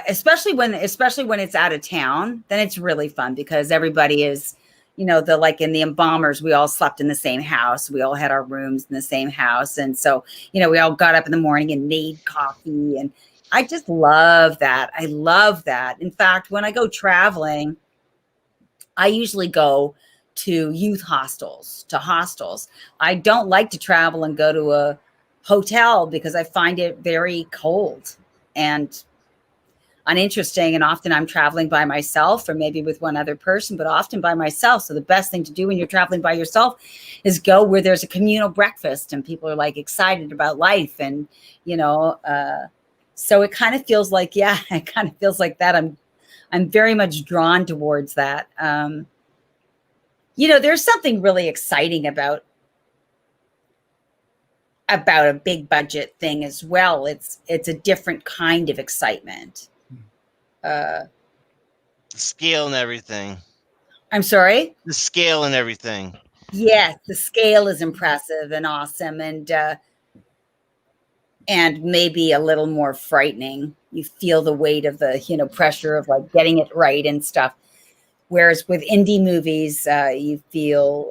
Especially when it's out of town, then it's really fun, because everybody is, like in the Embalmers, we all slept in the same house. We all had our rooms in the same house. And so, we all got up in the morning and made coffee, and I just love that. I love that. In fact, when I go traveling, I usually go to youth hostels, I don't like to travel and go to a hotel, because I find it very cold, and uninteresting. And often I'm traveling by myself, or maybe with one other person, but often by myself. So the best thing to do when you're traveling by yourself is go where there's a communal breakfast and people are like excited about life. And, so it kind of feels like, it kind of feels like that. I'm very much drawn towards that. There's something really exciting about a big budget thing as well. It's a different kind of excitement. The scale and everything. I'm sorry? The scale and everything. Yes, the scale is impressive and awesome, and maybe a little more frightening. You feel the weight of the, pressure of like getting it right and stuff. Whereas with indie movies, you feel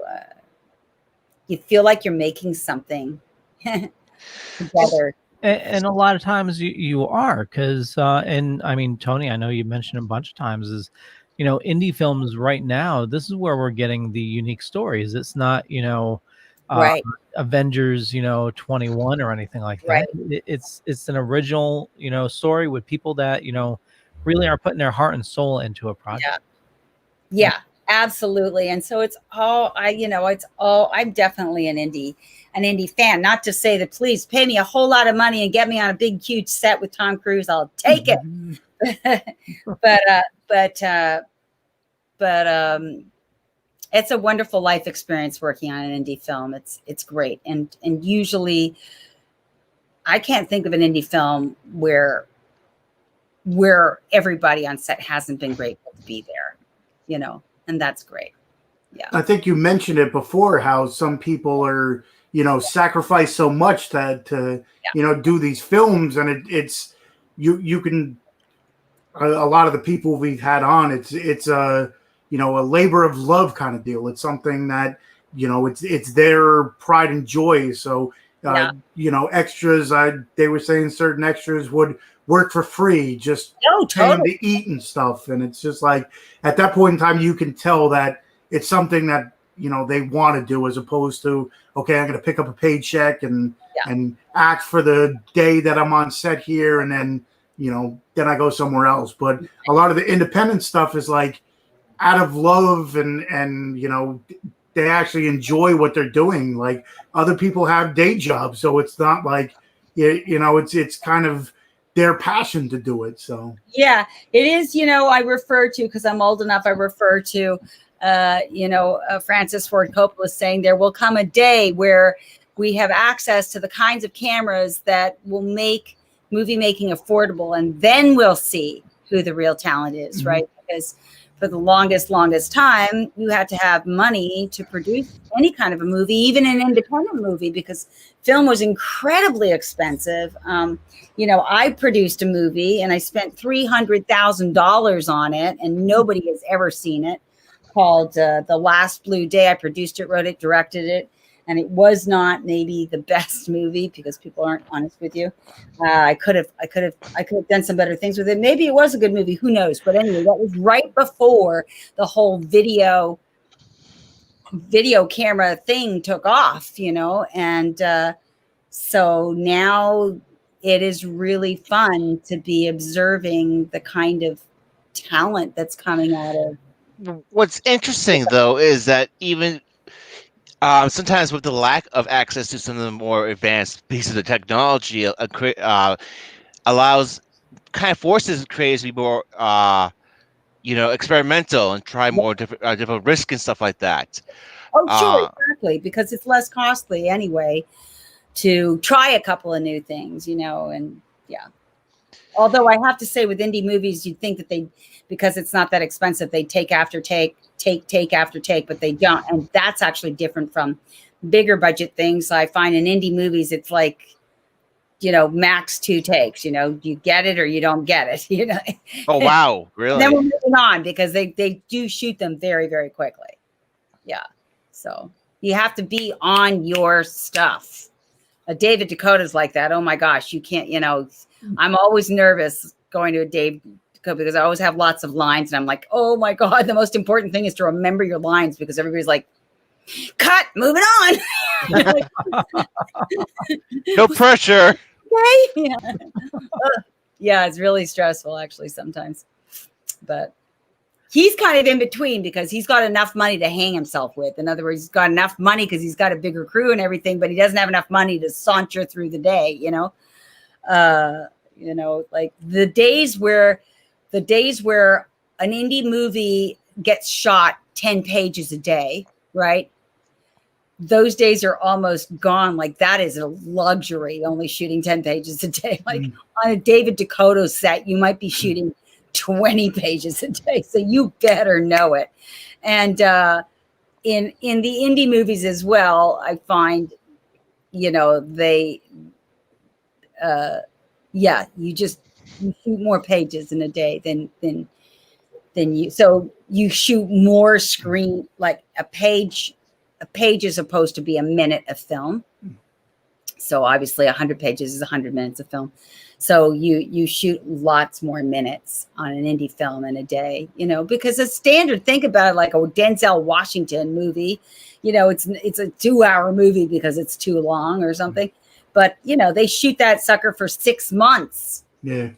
like you're making something together. And a lot of times you are, because and I mean, Tony, I know you mentioned a bunch of times is, indie films right now, this is where we're getting the unique stories. It's not, right. Avengers, 21 or anything like that. Right. It's an original, story with people that, really are putting their heart and soul into a project. Yeah, absolutely. And so it's all, I'm definitely an indie fan. Not to say that please pay me a whole lot of money and get me on a big, huge set with Tom Cruise. I'll take it. but it's a wonderful life experience working on an indie film. It's great. And usually I can't think of an indie film where everybody on set hasn't been grateful to be there, and that's great. Yeah. I think you mentioned it before, how some people are, sacrifice so much to do these films, and it's you can, a lot of the people we've had on, it's a labor of love kind of deal. It's something that, it's their pride and joy. So, extras, they were saying certain extras would work for free, just paying to eat and stuff. And it's just like, at that point in time, you can tell that it's something that, they want to do, as opposed to, okay, I'm going to pick up a paycheck and act for the day that I'm on set here. And then, then I go somewhere else. But a lot of the independent stuff is like out of love and they actually enjoy what they're doing. Like other people have day jobs. So it's not like, it's kind of their passion to do it. So yeah, it is. I refer to, because I'm old enough, I refer to Francis Ford Coppola saying there will come a day where we have access to the kinds of cameras that will make movie making affordable, and then we'll see who the real talent is, right? Because for the longest time, you had to have money to produce any kind of a movie, even an independent movie, because film was incredibly expensive. I produced a movie and I spent $300,000 on it, and nobody has ever seen it, called The Last Blue Day. I produced it, wrote it, directed it, and it was not maybe the best movie, because people aren't honest with you. I could have done some better things with it. Maybe it was a good movie, who knows? But anyway, that was right before the whole video camera thing took off, and so now it is really fun to be observing the kind of talent that's coming out of. What's interesting, though, is that even sometimes with the lack of access to some of the more advanced pieces of technology, allows, kind of forces creators to be more, experimental and try more different risks and stuff like that. Oh, sure, exactly, because it's less costly anyway to try a couple of new things, and yeah. Although I have to say, with indie movies, you'd think that because it's not that expensive, they take after take after take, but they don't. And that's actually different from bigger budget things. I find in indie movies, it's like, max 2 takes, you get it or you don't get it, Oh, wow. Really? And then we're moving on, because they do shoot them very, very quickly. Yeah. So you have to be on your stuff. David Dakota's like that. Oh my gosh, you can't, I'm always nervous going to a Dave Dakota, because I always have lots of lines, and I'm like, oh my God, the most important thing is to remember your lines, because everybody's like, cut, moving on. No pressure. Right? Yeah. Yeah, it's really stressful actually sometimes. But he's kind of in between because he's got enough money to hang himself with. In other words, he's got enough money because he's got a bigger crew and everything, but he doesn't have enough money to saunter through the day, like the days where an indie movie gets shot 10 pages a day, right? Those days are almost gone. Like that is a luxury, only shooting 10 pages a day. Like on a David Dakota set, you might be shooting 20 pages a day. So you better know it. And in the indie movies as well, I find, they, you shoot more pages in a day than you. So you shoot more screen, like a page is supposed to be a minute of film. So obviously 100 pages is 100 minutes of film. So you shoot lots more minutes on an indie film in a day, because a standard, think about it, like a Denzel Washington movie, it's a 2-hour movie because it's too long or something. But, they shoot that sucker for 6 months. Yeah.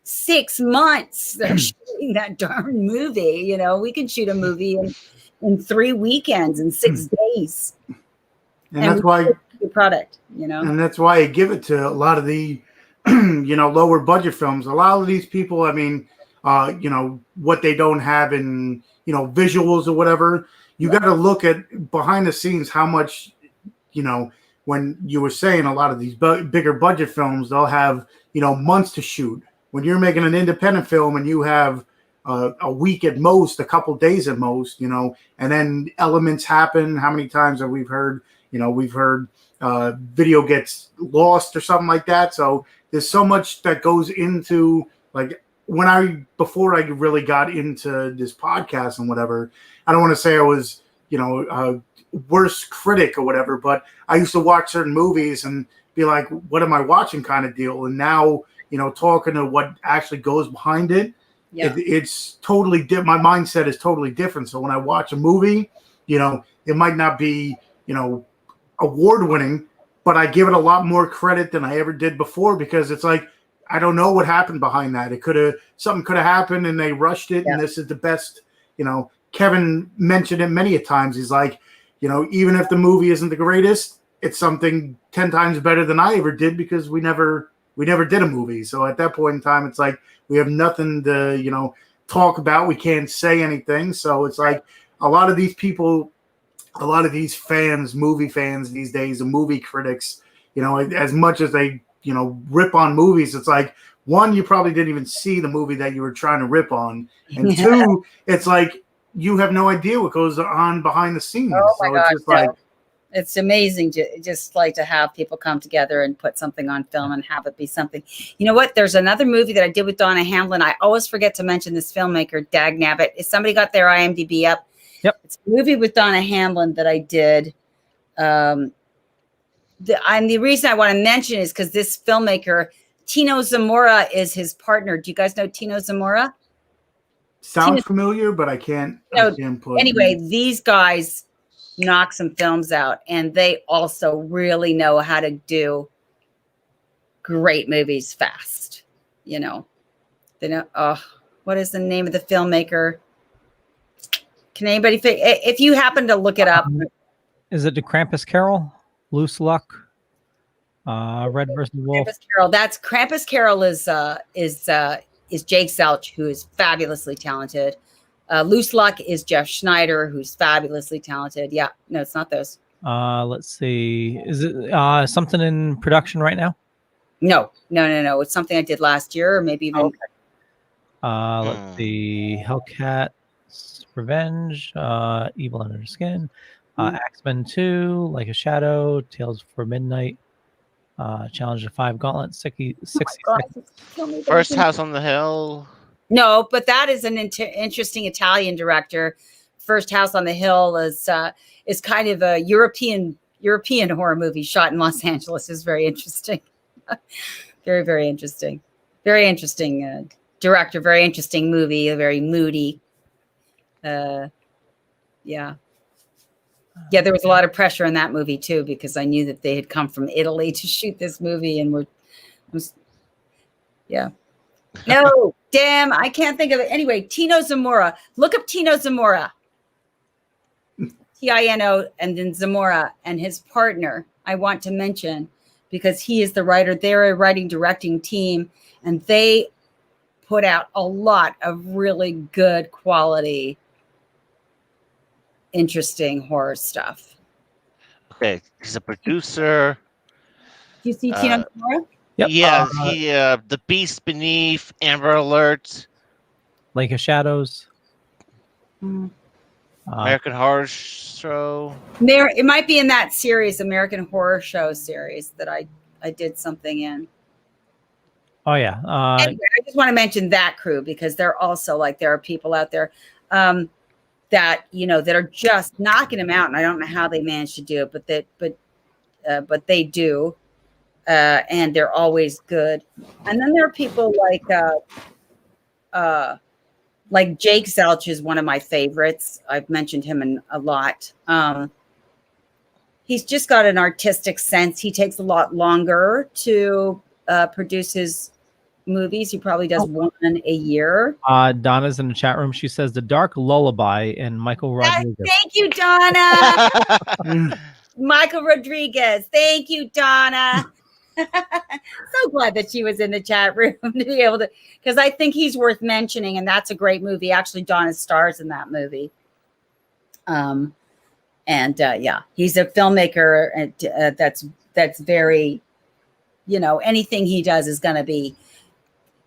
6 months they're shooting that darn movie. We can shoot a movie in 3 weekends and 6 days. And that's why the product, And that's why I give it to a lot of the lower budget films. A lot of these people, what they don't have in, visuals or whatever, you got to look at behind the scenes, how much, when you were saying a lot of these bigger budget films, they'll have, months to shoot. When you're making an independent film and you have a week at most, a couple days at most, and then elements happen. How many times have we heard, video gets lost or something like that. So there's so much that goes into, like, before I really got into this podcast and whatever, I don't want to say I was, a worst critic or whatever, but I used to watch certain movies and be like, what am I watching kind of deal. And now, talking to what actually goes behind it, it's totally different. My mindset is totally different. So when I watch a movie, it might not be, award winning, but I give it a lot more credit than I ever did before, because it's like, I don't know what happened behind that. Something could have happened and they rushed it. And this is the best, Kevin mentioned it many a times. He's like, even if the movie isn't the greatest, it's something 10 times better than I ever did, because we never did a movie. So at that point in time, it's like, we have nothing to, talk about. We can't say anything. So it's like a lot of these people, a lot of these fans, movie fans these days, the movie critics, as much as they, rip on movies, it's like, one, you probably didn't even see the movie that you were trying to rip on. And two, it's like, you have no idea what goes on behind the scenes. Oh my God, it's just like, it's amazing to have people come together and put something on film and have it be something. You know what? There's another movie that I did with Donna Hamblin. I always forget to mention this filmmaker, Dag Nabbit. If somebody got their IMDb up, it's a movie with Donna Hamblin that I did. The reason I want to mention is because this filmmaker, Tino Zamora, is his partner. Do you guys know Tino Zamora? Sounds familiar, but I can't put. Anyway, these guys knock some films out, and they also really know how to do great movies fast. They know. What is the name of the filmmaker? Can anybody, if you happen to look it up? Is it the Krampus Carol? Loose Luck? Red versus Wolf? Krampus Carol. That's Krampus Carol is Jake Zelch, who is fabulously talented. Loose Luck is Jeff Schneider, who's fabulously talented. Yeah, no, it's not those. Let's see. Is it something in production right now? No. It's something I did last year, or maybe even. Let's see. Hellcat's Revenge, Evil Under Skin, Axemen 2, Like a Shadow, Tales for Midnight, Challenge of 5 Gauntlet, 60 First House on the Hill. No, but that is an interesting Italian director. First House on the Hill is kind of a European horror movie shot in Los Angeles. Is very interesting. Very, very interesting. Very interesting director. Very interesting movie. Very moody. Yeah, there was a lot of pressure in that movie too, because I knew that they had come from Italy to shoot this movie, and No, damn, I can't think of it. Anyway, Tino Zamora. Look up Tino Zamora. Tino and then Zamora and his partner. I want to mention because he is the writer. They're a writing directing team, and they put out a lot of really good quality, interesting horror stuff. Okay, he's a producer. Do you see Tino Zamora? Yep. Yeah, The Beast Beneath, Amber Alert, Lake of Shadows, American Horror Show. It might be in that series, American Horror Show series, that I did something in. Oh yeah. Anyway, I just want to mention that crew because they're also like, there are people out there that that are just knocking them out, and I don't know how they manage to do it, but they do. And they're always good. And then there are people like Jake Zelch is one of my favorites. I've mentioned him a lot. He's just got an artistic sense. He takes a lot longer to produce his movies. He probably does one a year. Donna's in the chat room. She says The Dark Lullaby and Michael Rodriguez. Thank you, Donna. Michael Rodriguez. Thank you, Donna. So glad that she was in the chat room to be able to, because I think he's worth mentioning, and that's a great movie. Actually, Donna stars in that movie. Yeah, he's a filmmaker, and that's very, anything he does is going to be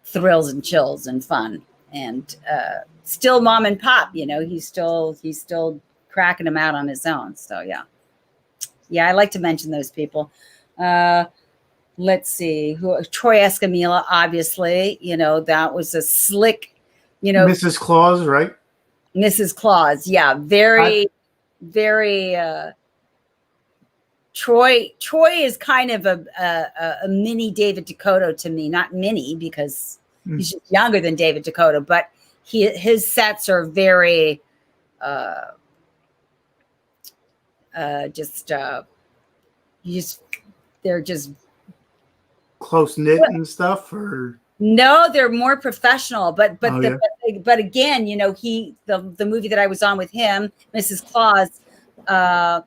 thrills and chills and fun, and still mom and pop. He's still cracking them out on his own. So yeah, I like to mention those people. Let's see Troy Escamilla, obviously, that was a slick, Mrs. Claus, right? Mrs. Claus. Yeah. Very Troy is kind of a mini David Dakota to me, not mini because he's just younger than David Dakota, but his sets are very, they're just close knit and stuff, or no, they're more professional. But again, the movie that I was on with him, Mrs. Claus, I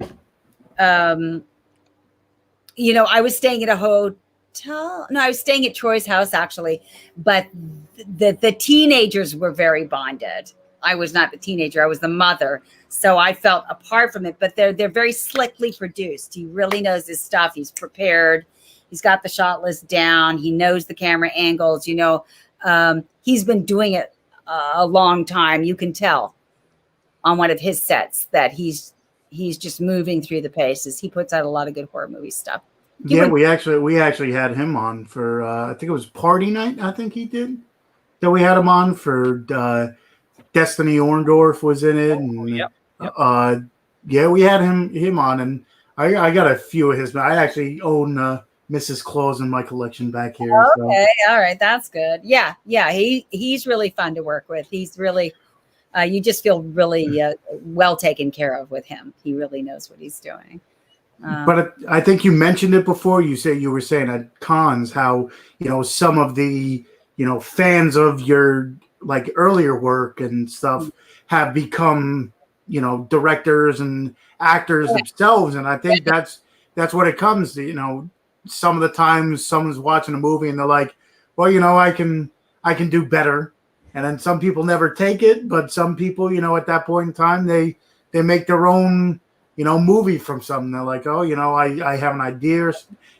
was staying at a hotel. No, I was staying at Troy's house actually, but the teenagers were very bonded. I was not the teenager; I was the mother. So I felt apart from it. But they're very slickly produced. He really knows his stuff. He's prepared. He's got the shot list down. He knows the camera angles. He's been doing it a long time. You can tell on one of his sets that he's just moving through the paces. He puts out a lot of good horror movie stuff. We actually had him on for I think it was Party Night. I think he did. That we had him on for Destiny Orndorff was in it. And, we had him on, and I got a few of his. I actually own Mrs. Claus in my collection back here. Okay, all right, that's good. Yeah, he's really fun to work with. He's really, you just feel really well taken care of with him. He really knows what he's doing. But I think you mentioned it before. You were saying at cons how some of the fans of your like earlier work and stuff have become directors and actors themselves, and I think that's what it comes to. Some of the times someone's watching a movie and they're like, well, I can do better. And then some people never take it, but some people, at that point in time, they make their own, movie from something. They're like, oh, I have an idea.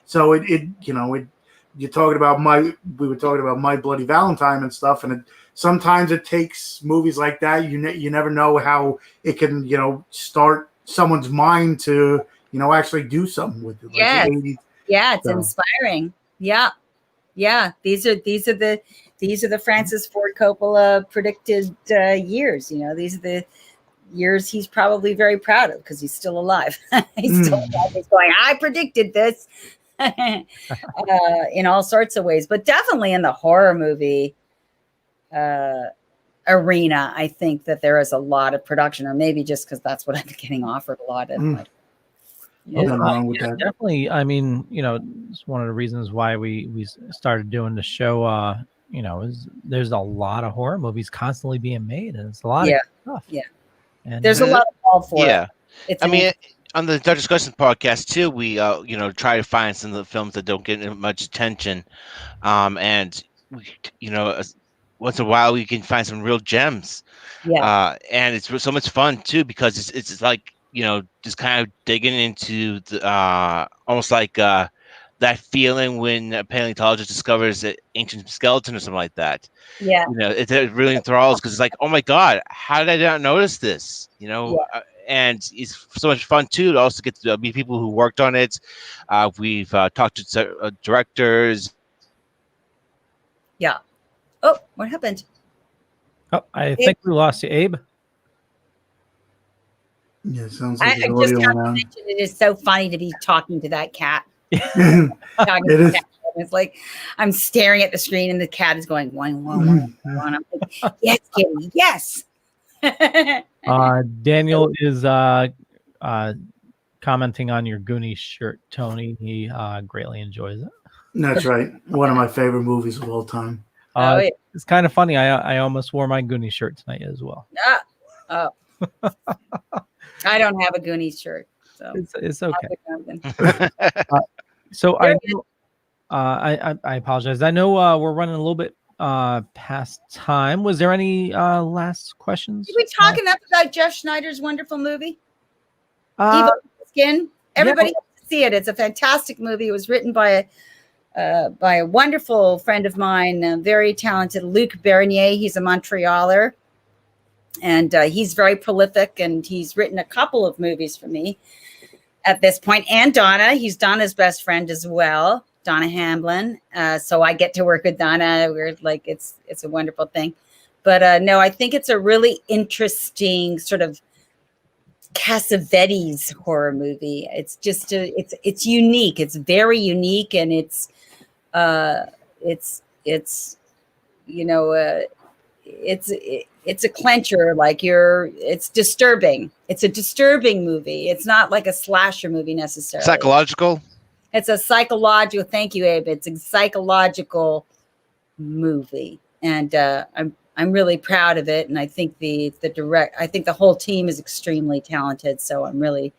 So you're talking about we were talking about My Bloody Valentine and stuff. And sometimes it takes movies like that. You never know how it can, start someone's mind to, actually do something with it. Like it's inspiring. Yeah. These are the Francis Ford Coppola predicted years. These are the years he's probably very proud of because he's still alive. He's still alive. He's going, I predicted this in all sorts of ways, but definitely in the horror movie arena, I think that there is a lot of production, or maybe just because that's what I've been getting offered a lot of. Definitely. I mean, it's one of the reasons why we started doing the show, there's a lot of horror movies constantly being made, and it's a lot of stuff. Yeah. And There's a lot of call for Yeah. it. It's I mean, on the Dr. Discussion podcast too, we try to find some of the films that don't get much attention, and once in a while we can find some real gems. Yeah. And it's so much fun too because it's like just kind of digging into the almost like that feeling when a paleontologist discovers an ancient skeleton or something like that. Yeah. It really enthralls because it's like, oh my God, how did I not notice this? And it's so much fun too to also get to meet people who worked on it. We've talked to directors. Yeah. Oh, what happened? Oh, I think we lost you, Abe. Yeah, it sounds I like the just audio have to went out. mention it is so funny to be talking to that cat. It is. It's like I'm staring at the screen and the cat is going one. I'm like, yes, kitty, yes. Daniel is commenting on your Goonies shirt, Tony. He greatly enjoys it. That's right. One of my favorite movies of all time. Yeah. It's kind of funny. I almost wore my Goonies shirt tonight as well. Oh. I don't have a Goonies shirt, so it's okay. So I apologize. I know we're running a little bit past time. Was there any last questions? Did we talk enough about Jeff Schneider's wonderful movie? Evil Skin. Everybody has to see it. It's a fantastic movie. It was written by a wonderful friend of mine, very talented Luc Bernier. He's a Montrealer, and he's very prolific, and he's written a couple of movies for me at this point. And Donna, he's Donna's best friend as well, Donna Hamblin. So I get to work with Donna. We're like, it's a wonderful thing. But no, I think it's a really interesting sort of Cassavetes horror movie. It's just it's unique. It's very unique, and it's a clencher. Like it's disturbing. It's a disturbing movie. It's not like a slasher movie necessarily. Psychological. It's a psychological. Thank you, Abe. It's a psychological movie, and I'm really proud of it. And I think I think the whole team is extremely talented. So I want to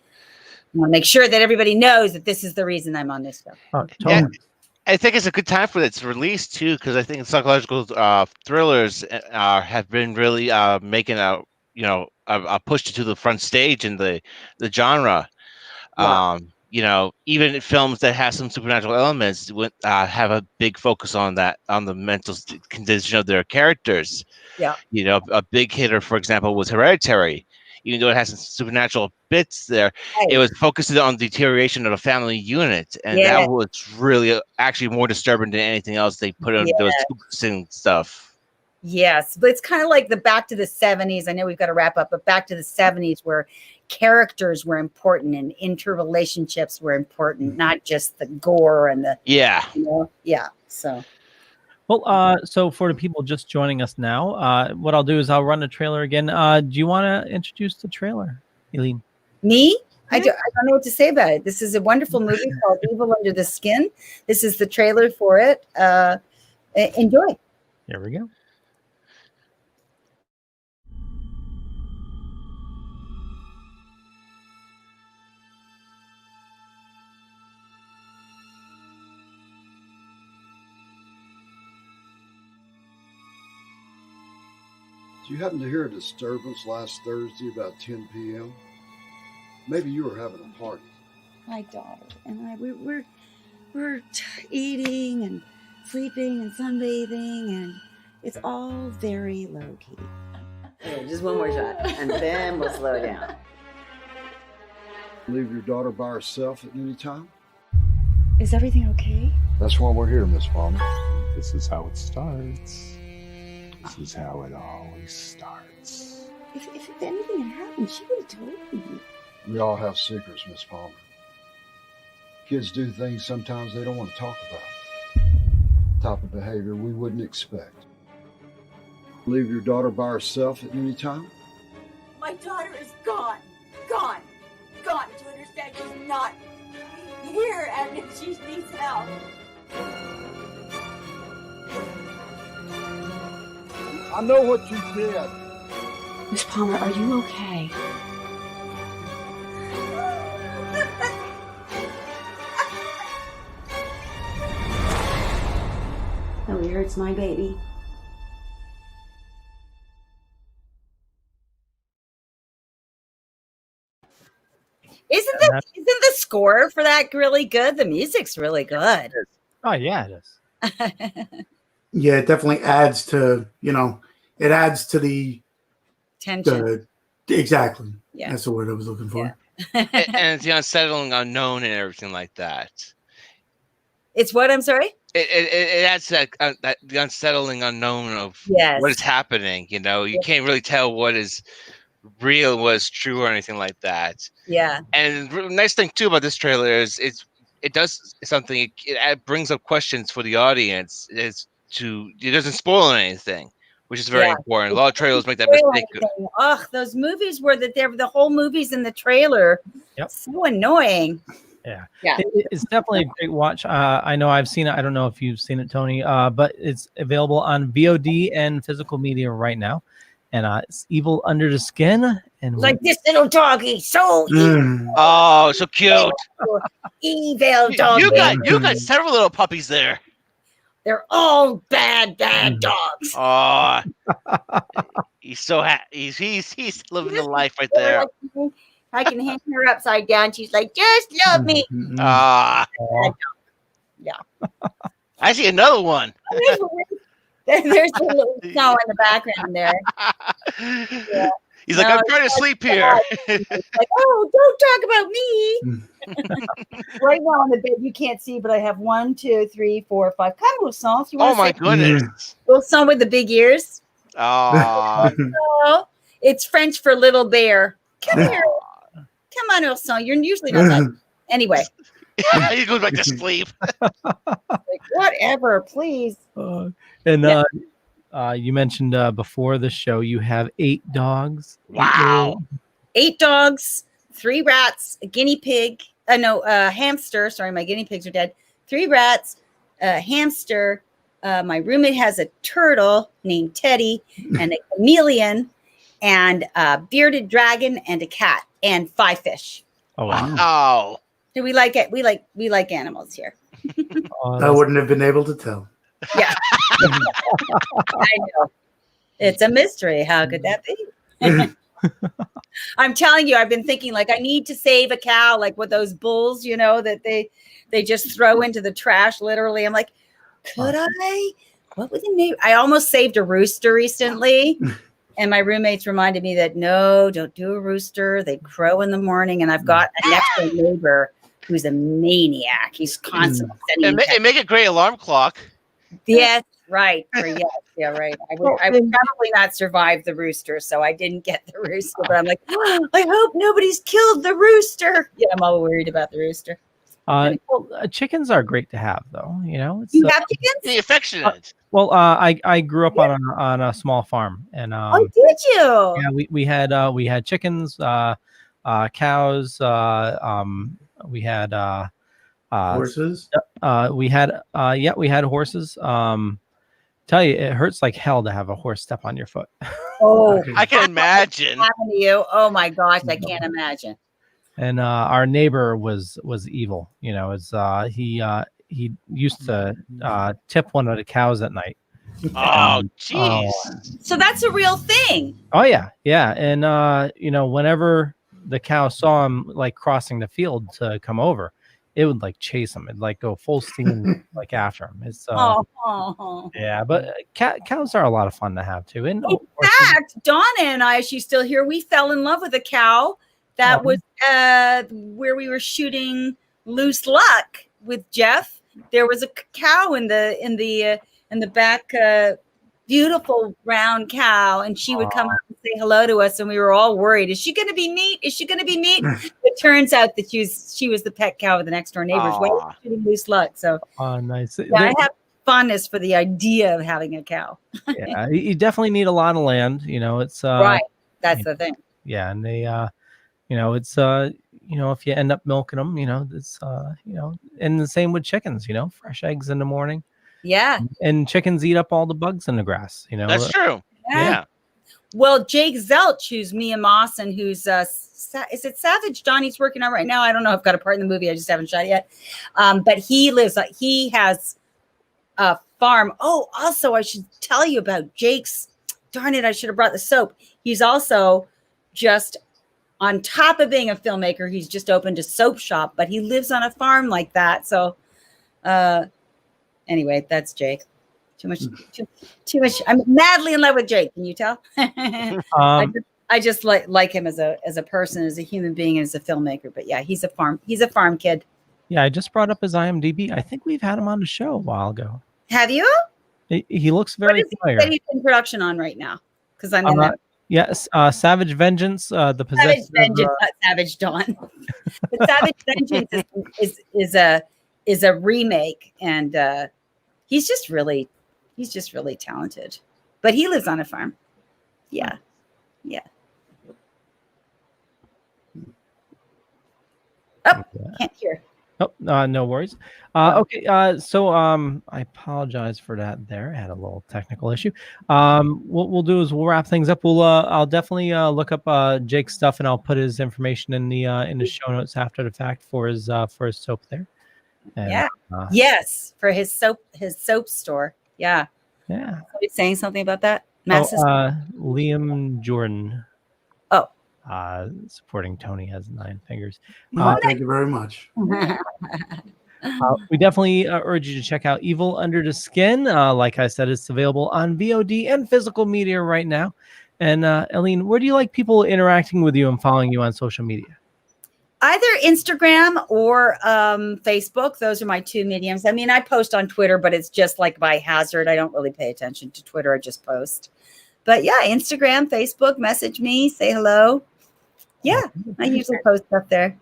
make sure that everybody knows that this is the reason I'm on this show. Yeah, I think it's a good time for its release too, because I think psychological thrillers have been really making a push to the front stage in the genre. Wow. Even films that have some supernatural elements have a big focus on that, on the mental condition of their characters. Yeah. A big hitter, for example, was Hereditary. Even though it has some supernatural bits there, it was focused on deterioration of a family unit, and that was really actually more disturbing than anything else they put on those focusing stuff. Yes, but it's kind of like the back to the 70s. I know we've got to wrap up, but back to the 70s where characters were important and interrelationships were important, not just the gore and the So well, so for the people just joining us now, what I'll do is I'll run the trailer again. Do you want to introduce the trailer, Helene? Me? I don't know what to say about it. This is a wonderful movie called Evil Under the Skin. This is the trailer for it. Enjoy. Here we go. Did you happen to hear a disturbance last Thursday about 10 p.m.? Maybe you were having a party. My daughter and I, we're eating and sleeping and sunbathing, and it's all very low key. Okay, just one more shot, and then we'll slow down. Leave your daughter by herself at any time? Is everything okay? That's why we're here, Miss Palmer. This is how it starts. This is how it always starts. If anything had happened, she would have told me. We all have secrets, Miss Palmer. Kids do things sometimes they don't want to talk about. Type of behavior we wouldn't expect. Leave your daughter by herself at any time? My daughter is gone. Gone. Gone. Do you understand? She's not here, and she needs help. I know what you did. Miss Palmer, are you okay? Nobody hurts my baby. Isn't the score for that really good? The music's really good. Oh yeah, it is. Yeah, it definitely adds to, it adds to the tension. Exactly. Yeah. That's the word I was looking for. And it's the unsettling unknown and everything like that. It's what? I'm sorry? It adds that the unsettling unknown of what is happening. You can't really tell what is real, what is true, or anything like that. Yeah. And the nice thing too about this trailer is it does something. It brings up questions for the audience. It doesn't spoil anything, which is very important. A lot of trailers make that mistake. Ugh, those movies where the whole movie's in the trailer. Yep. So annoying. Yeah. Yeah. It's definitely a great watch. I know I've seen it. I don't know if you've seen it, Tony, but it's available on VOD and physical media right now. And it's Evil Under the Skin. And Like this little doggy, so evil. Oh, so cute. Evil doggy. You got several little puppies there. They're all bad dogs. Oh, he's so happy. He's living the life right there. I can hang her upside down. She's like, just love me. Yeah. I see another one. There's a little snow in the background there. Yeah. He's like, I'm trying to sleep here. Like, oh, don't talk about me. Right now on the bed, you can't see, but I have 1, 2, 3, 4, 5. Come, little song. Oh my goodness. Little song with the big ears. Oh. Oh, it's French for little bear. Come here. Come on, little song. You're usually not like. Anyway. He goes back to sleep. Like, whatever, please. You mentioned before the show you have 8 dogs. Wow. 8 dogs, 3 rats, a guinea pig. Hamster. Sorry, my guinea pigs are dead. 3 rats, a hamster. My roommate has a turtle named Teddy, and a chameleon, and a bearded dragon, and a cat, and 5 fish. Oh wow! Oh. Do we like it? We like animals here. I wouldn't have been able to tell. Yeah. I know. It's a mystery. How could that be? I'm telling you, I've been thinking like I need to save a cow, like with those bulls, that they just throw into the trash, literally. I'm like, could I? What would the name? I almost saved a rooster recently. And my roommates reminded me that no, don't do a rooster. They crow in the morning. And I've got a next door neighbor who's a maniac. He's constantly And make a great alarm clock. Yes, right. Yeah, right. I would probably not survive the rooster, so I didn't get the rooster. But I'm like, I hope nobody's killed the rooster. Yeah, I'm all worried about the rooster. Chickens are great to have, though. You have chickens? Be affectionate. I grew up on a small farm, and did you? Yeah, we had chickens, cows. We had Horses. We had horses. Tell you, it hurts like hell to have a horse step on your foot. Oh, I can imagine. Happened to you? Oh my gosh, I can't imagine. And our neighbor was evil. He used to tip one of the cows at night. Oh, jeez. So that's a real thing. Oh yeah. And whenever the cow saw him like crossing the field to come over, it would like chase him. It'd like go full steam like after him. It's yeah, but cows are a lot of fun to have too. And in fact, Donna and I, she's still here, we fell in love with a cow that was where we were shooting Loose Luck with Jeff. There was a cow in the back, beautiful round cow, and she would come up and say hello to us, and we were all worried. Is she going to be meat? Is she going to be meat? It turns out that she was the pet cow of the next door neighbors. Shooting Loose Luck. So nice. Yeah, I have fondness for the idea of having a cow. Yeah, you definitely need a lot of land. It's right. That's the thing. Yeah, and they, it's if you end up milking them, it's and the same with chickens. Fresh eggs in the morning. Yeah. And chickens eat up all the bugs in the grass. That's true. Yeah. Well, Jake Zelch, who's Mia Moss, and who's is it Savage Don he's working on right now? I don't know. I've got a part in the movie. I just haven't shot it yet. But he has a farm. Oh, also, I should tell you about Jake's. Darn it, I should have brought the soap. He's also just on top of being a filmmaker. He's just opened a soap shop, but he lives on a farm like that. So anyway, that's Jake. Too much. I'm madly in love with Jake. Can you tell? I just like him as a person, as a human being, as a filmmaker. But yeah, he's a farm kid. Yeah, I just brought up his IMDb. I think we've had him on the show a while ago. Have you? He looks very familiar. What is he in production on right now? Because I'm in that. Yes, Savage Vengeance, the possession. Savage Vengeance, not Savage Dawn. But Savage Vengeance is a remake, and he's just really talented. But he lives on a farm. Yeah. Oh, can't hear. Oh, no worries. Okay, so I apologize for that. There, I had a little technical issue. What we'll do is we'll wrap things up. I'll definitely look up Jake's stuff, and I'll put his information in the show notes after the fact for his soap there. And, yes, for his soap store. Yeah. Yeah. Are you saying something about that? Liam Jordan. Oh. Supporting Tony has 9 fingers. Thank you very much. We definitely urge you to check out Evil Under the Skin. Like I said, it's available on VOD and physical media right now. And Helene, where do you like people interacting with you and following you on social media? Either Instagram or Facebook. Those are my 2 mediums. I mean, I post on Twitter, but it's just like by hazard. I don't really pay attention to Twitter. I just post. But yeah, Instagram, Facebook, message me, say hello. Yeah, I usually post stuff there.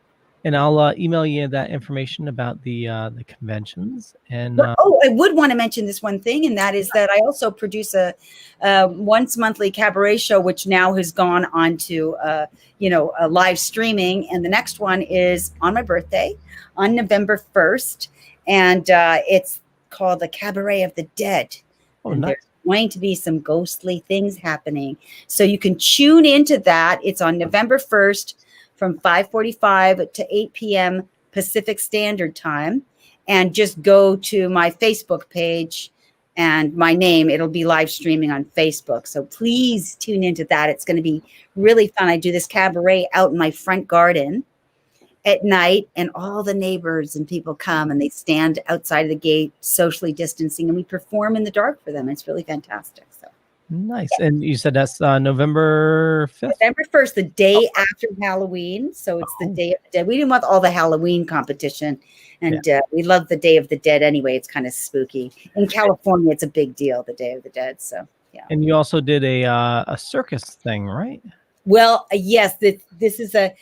And I'll email you that information about the conventions. And I would want to mention this one thing, and that is that I also produce a once monthly cabaret show, which now has gone on to a live streaming. And the next one is on my birthday, on November 1st, and it's called the Cabaret of the Dead. Oh, and nice. there's going to be some ghostly things happening, so you can tune into that. It's on November 1st. From 5:45 to 8 p.m. Pacific Standard Time, and just go to my Facebook page and my name. It'll be live streaming on Facebook. So please tune into that. It's going to be really fun. I do this cabaret out in my front garden at night, and all the neighbors and people come and they stand outside of the gate, socially distancing, and we perform in the dark for them. It's really fantastic. So. Nice. And you said that's November 5th? November 1st, the day after Halloween. So it's the Day of the Dead. We didn't want all the Halloween competition. And we love the Day of the Dead anyway. It's kind of spooky. In California, it's a big deal, the Day of the Dead. So, yeah. And you also did a circus thing, right? Well, yes. This is the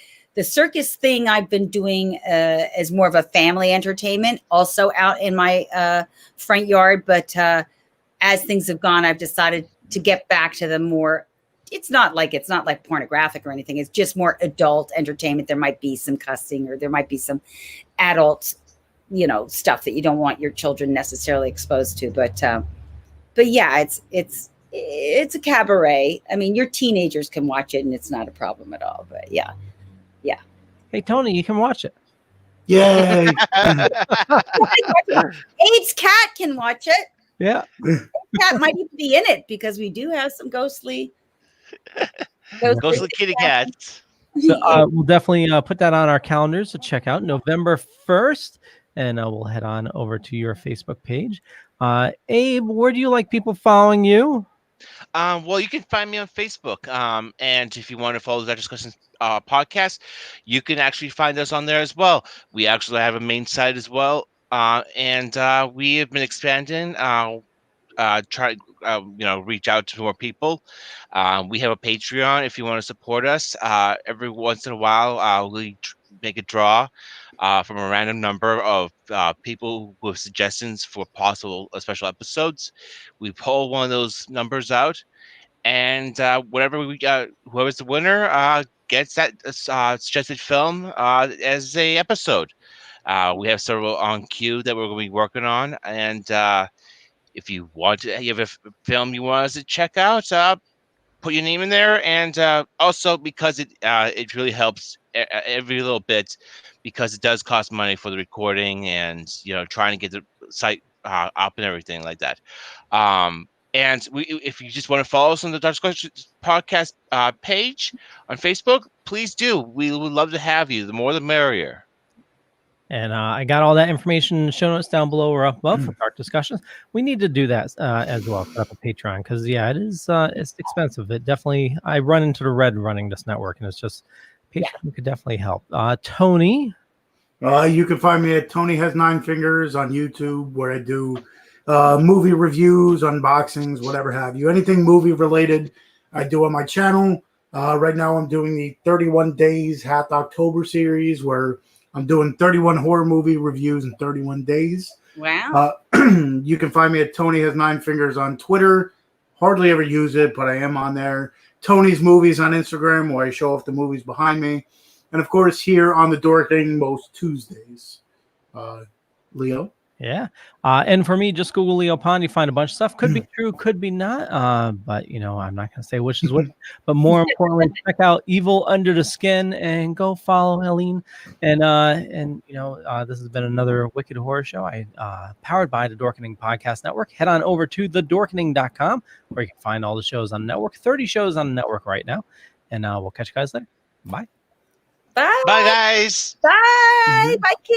circus thing I've been doing as more of a family entertainment, also out in my front yard. But as things have gone, I've decided to get back to the more, it's not like pornographic or anything. It's just more adult entertainment. There might be some cussing, or there might be some adult, stuff that you don't want your children necessarily exposed to. But yeah, it's a cabaret. I mean, your teenagers can watch it and it's not a problem at all. But yeah. Hey, Tony, you can watch it. Yay. AIDS Cat can watch it. Yeah. Cat might even be in it, because we do have some ghostly kitty cats. So we'll definitely put that on our calendars to check out November 1st, and we'll head on over to your Facebook page. Abe, where do you like people following you? Well, you can find me on Facebook. And if you want to follow the Discussions podcast, you can actually find us on there as well. We actually have a main site as well. And we have been expanding, reach out to more people. We have a Patreon if you want to support us. Every once in a while, we make a draw from a random number of people with suggestions for possible special episodes. We pull one of those numbers out, and whatever we got, whoever's the winner gets that suggested film as a episode. We have several on queue that we're going to be working on, and if you have a film you want us to check out, put your name in there, and also because it really helps every little bit, because it does cost money for the recording and trying to get the site up and everything like that. And if you just want to follow us on the Dr. Questions podcast page on Facebook, please do. We would love to have you. The more the merrier. And I got all that information in the show notes down below or up above for Dark Discussions. We need to do that as well, set up a Patreon, because it is it's expensive. It definitely, I run into the red running this network, and it's just Patreon could definitely help. Tony, you can find me at Tony Has Nine Fingers on YouTube, where I do movie reviews, unboxings, whatever have you. Anything movie related, I do on my channel. Right now, I'm doing the 31 Days Hath October series, where I'm doing 31 horror movie reviews in 31 days. Wow. You can find me at Tony Has Nine Fingers on Twitter. Hardly ever use it, but I am on there. Tony's Movies on Instagram, where I show off the movies behind me. And, of course, here on The Dorking most Tuesdays. Leo? Yeah. And for me, just Google Leo Pond. You find a bunch of stuff. Could be true, could be not. But, I'm not going to say which is which. But more importantly, check out Evil Under the Skin and go follow Helene. And this has been another Wicked Horror Show. Powered by the Dorkening Podcast Network. Head on over to thedorkening.com, where you can find all the shows on the network. 30 shows on the network right now. And we'll catch you guys later. Bye. Bye. Bye, guys. Bye. Bye, kids.